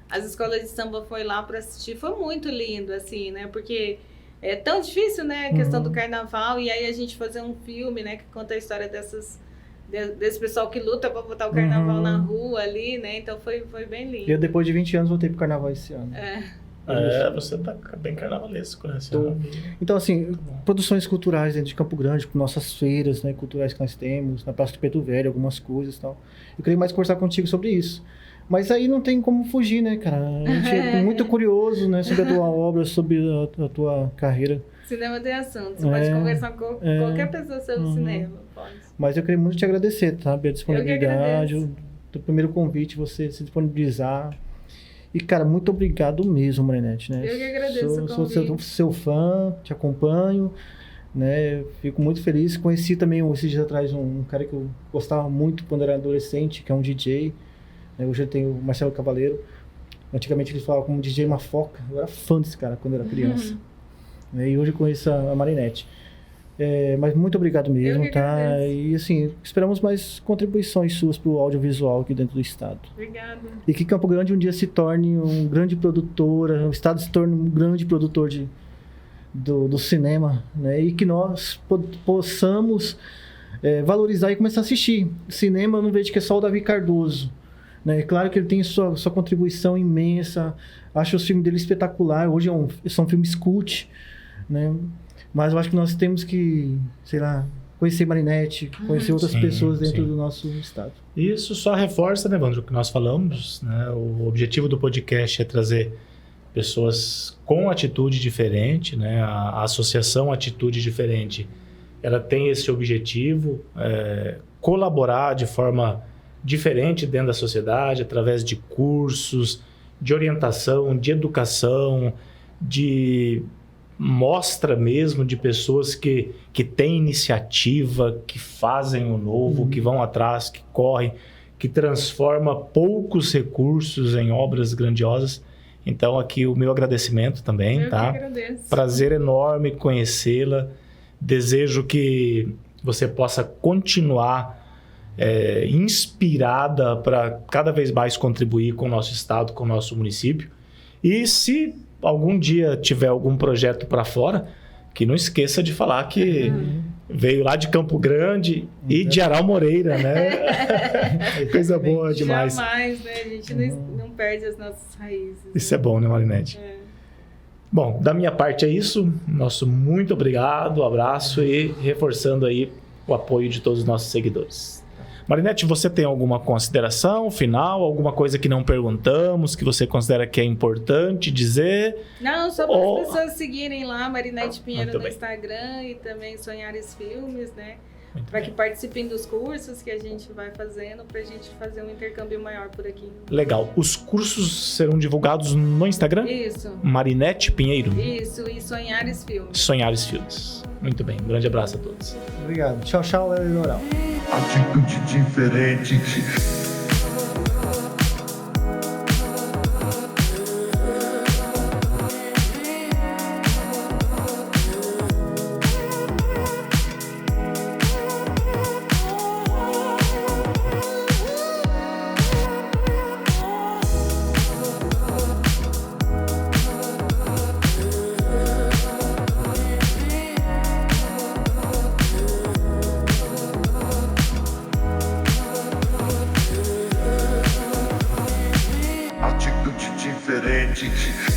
Speaker 4: As escolas de samba foram lá para assistir, foi muito lindo, assim, né, porque é tão difícil, né, a questão do carnaval, e aí a gente fazer um filme, né, que conta a história desse pessoal que luta para botar o carnaval na rua ali, né, então foi bem lindo.
Speaker 3: Eu depois de 20 anos voltei pro carnaval esse ano.
Speaker 2: Você tá bem carnavalesco, né?
Speaker 3: Então, assim, produções culturais dentro de Campo Grande, com nossas feiras, né, culturais que nós temos, na Praça do Preto Velho, algumas coisas e tal. Eu queria mais conversar contigo sobre isso. Mas aí não tem como fugir, né, cara? A gente é muito curioso, né, sobre a tua obra, sobre a tua carreira.
Speaker 4: Cinema tem assunto, você pode conversar com qualquer pessoa sobre cinema, pode.
Speaker 3: Mas eu queria muito te agradecer, sabe? A disponibilidade, o primeiro convite, você se disponibilizar. E, cara, muito obrigado mesmo, Marinete, né?
Speaker 4: Eu que agradeço o
Speaker 3: Sou
Speaker 4: convite.
Speaker 3: seu fã, te acompanho, né? Fico muito feliz. Conheci também, esses dias atrás, um cara que eu gostava muito quando era adolescente, que é um DJ. Né? Hoje eu tenho o Marcelo Cavaleiro. Antigamente ele falava como DJ Mafoca. Eu era fã desse cara quando eu era criança. E hoje eu conheço a Marinete. Mas muito obrigado mesmo, tá?
Speaker 4: Agradeço.
Speaker 3: E assim, esperamos mais contribuições suas para o audiovisual aqui dentro do estado.
Speaker 4: Obrigada.
Speaker 3: E que Campo Grande um dia se torne um grande produtor, o estado se torne um grande produtor do cinema, né? E que nós possamos valorizar e começar a assistir. Cinema eu não vejo que é só o Davi Cardoso, né? Claro que ele tem sua contribuição imensa, acho os filmes dele espetacular, hoje são filmes cult, né? Mas eu acho que nós temos que, sei lá, conhecer Marinete, conhecer outras pessoas dentro do nosso estado.
Speaker 2: Isso só reforça, né, Evandro, o que nós falamos, né? O objetivo do podcast é trazer pessoas com atitude diferente, né? A associação Atitude Diferente, ela tem esse objetivo, colaborar de forma diferente dentro da sociedade, através de cursos, de orientação, de educação, de mostra mesmo de pessoas que têm iniciativa, que fazem o novo, que vão atrás, que correm, que transforma poucos recursos em obras grandiosas. Então aqui o meu agradecimento também, tá?
Speaker 4: Eu que agradeço.
Speaker 2: Prazer enorme conhecê-la. Desejo que você possa continuar inspirada para cada vez mais contribuir com o nosso estado, com o nosso município. E se algum dia tiver algum projeto para fora, que não esqueça de falar que veio lá de Campo Grande e de Aral Moreira, né? Coisa boa demais.
Speaker 4: Jamais, né? A gente não perde as nossas raízes.
Speaker 2: Isso é bom, né, Marinete? Bom, da minha parte é isso. Nosso muito obrigado, abraço e reforçando aí o apoio de todos os nossos seguidores. Marinete, você tem alguma consideração final, alguma coisa que não perguntamos, que você considera que é importante dizer?
Speaker 4: Não, só para as pessoas seguirem lá, Marinete Pinheiro no
Speaker 2: bem.
Speaker 4: Instagram e também Sonhares Filmes, né? Para que participem dos cursos que a gente vai fazendo, para a gente fazer um intercâmbio maior por aqui.
Speaker 2: Legal. Os cursos serão divulgados no Instagram?
Speaker 4: Isso.
Speaker 2: Marinete Pinheiro?
Speaker 4: Isso, e Sonhares Filmes.
Speaker 2: Sonhares Filmes. Muito bem. Um grande abraço a todos.
Speaker 3: Obrigado. Tchau, tchau, Léo Litoral.
Speaker 1: Atitude diferente. Atitude diferente.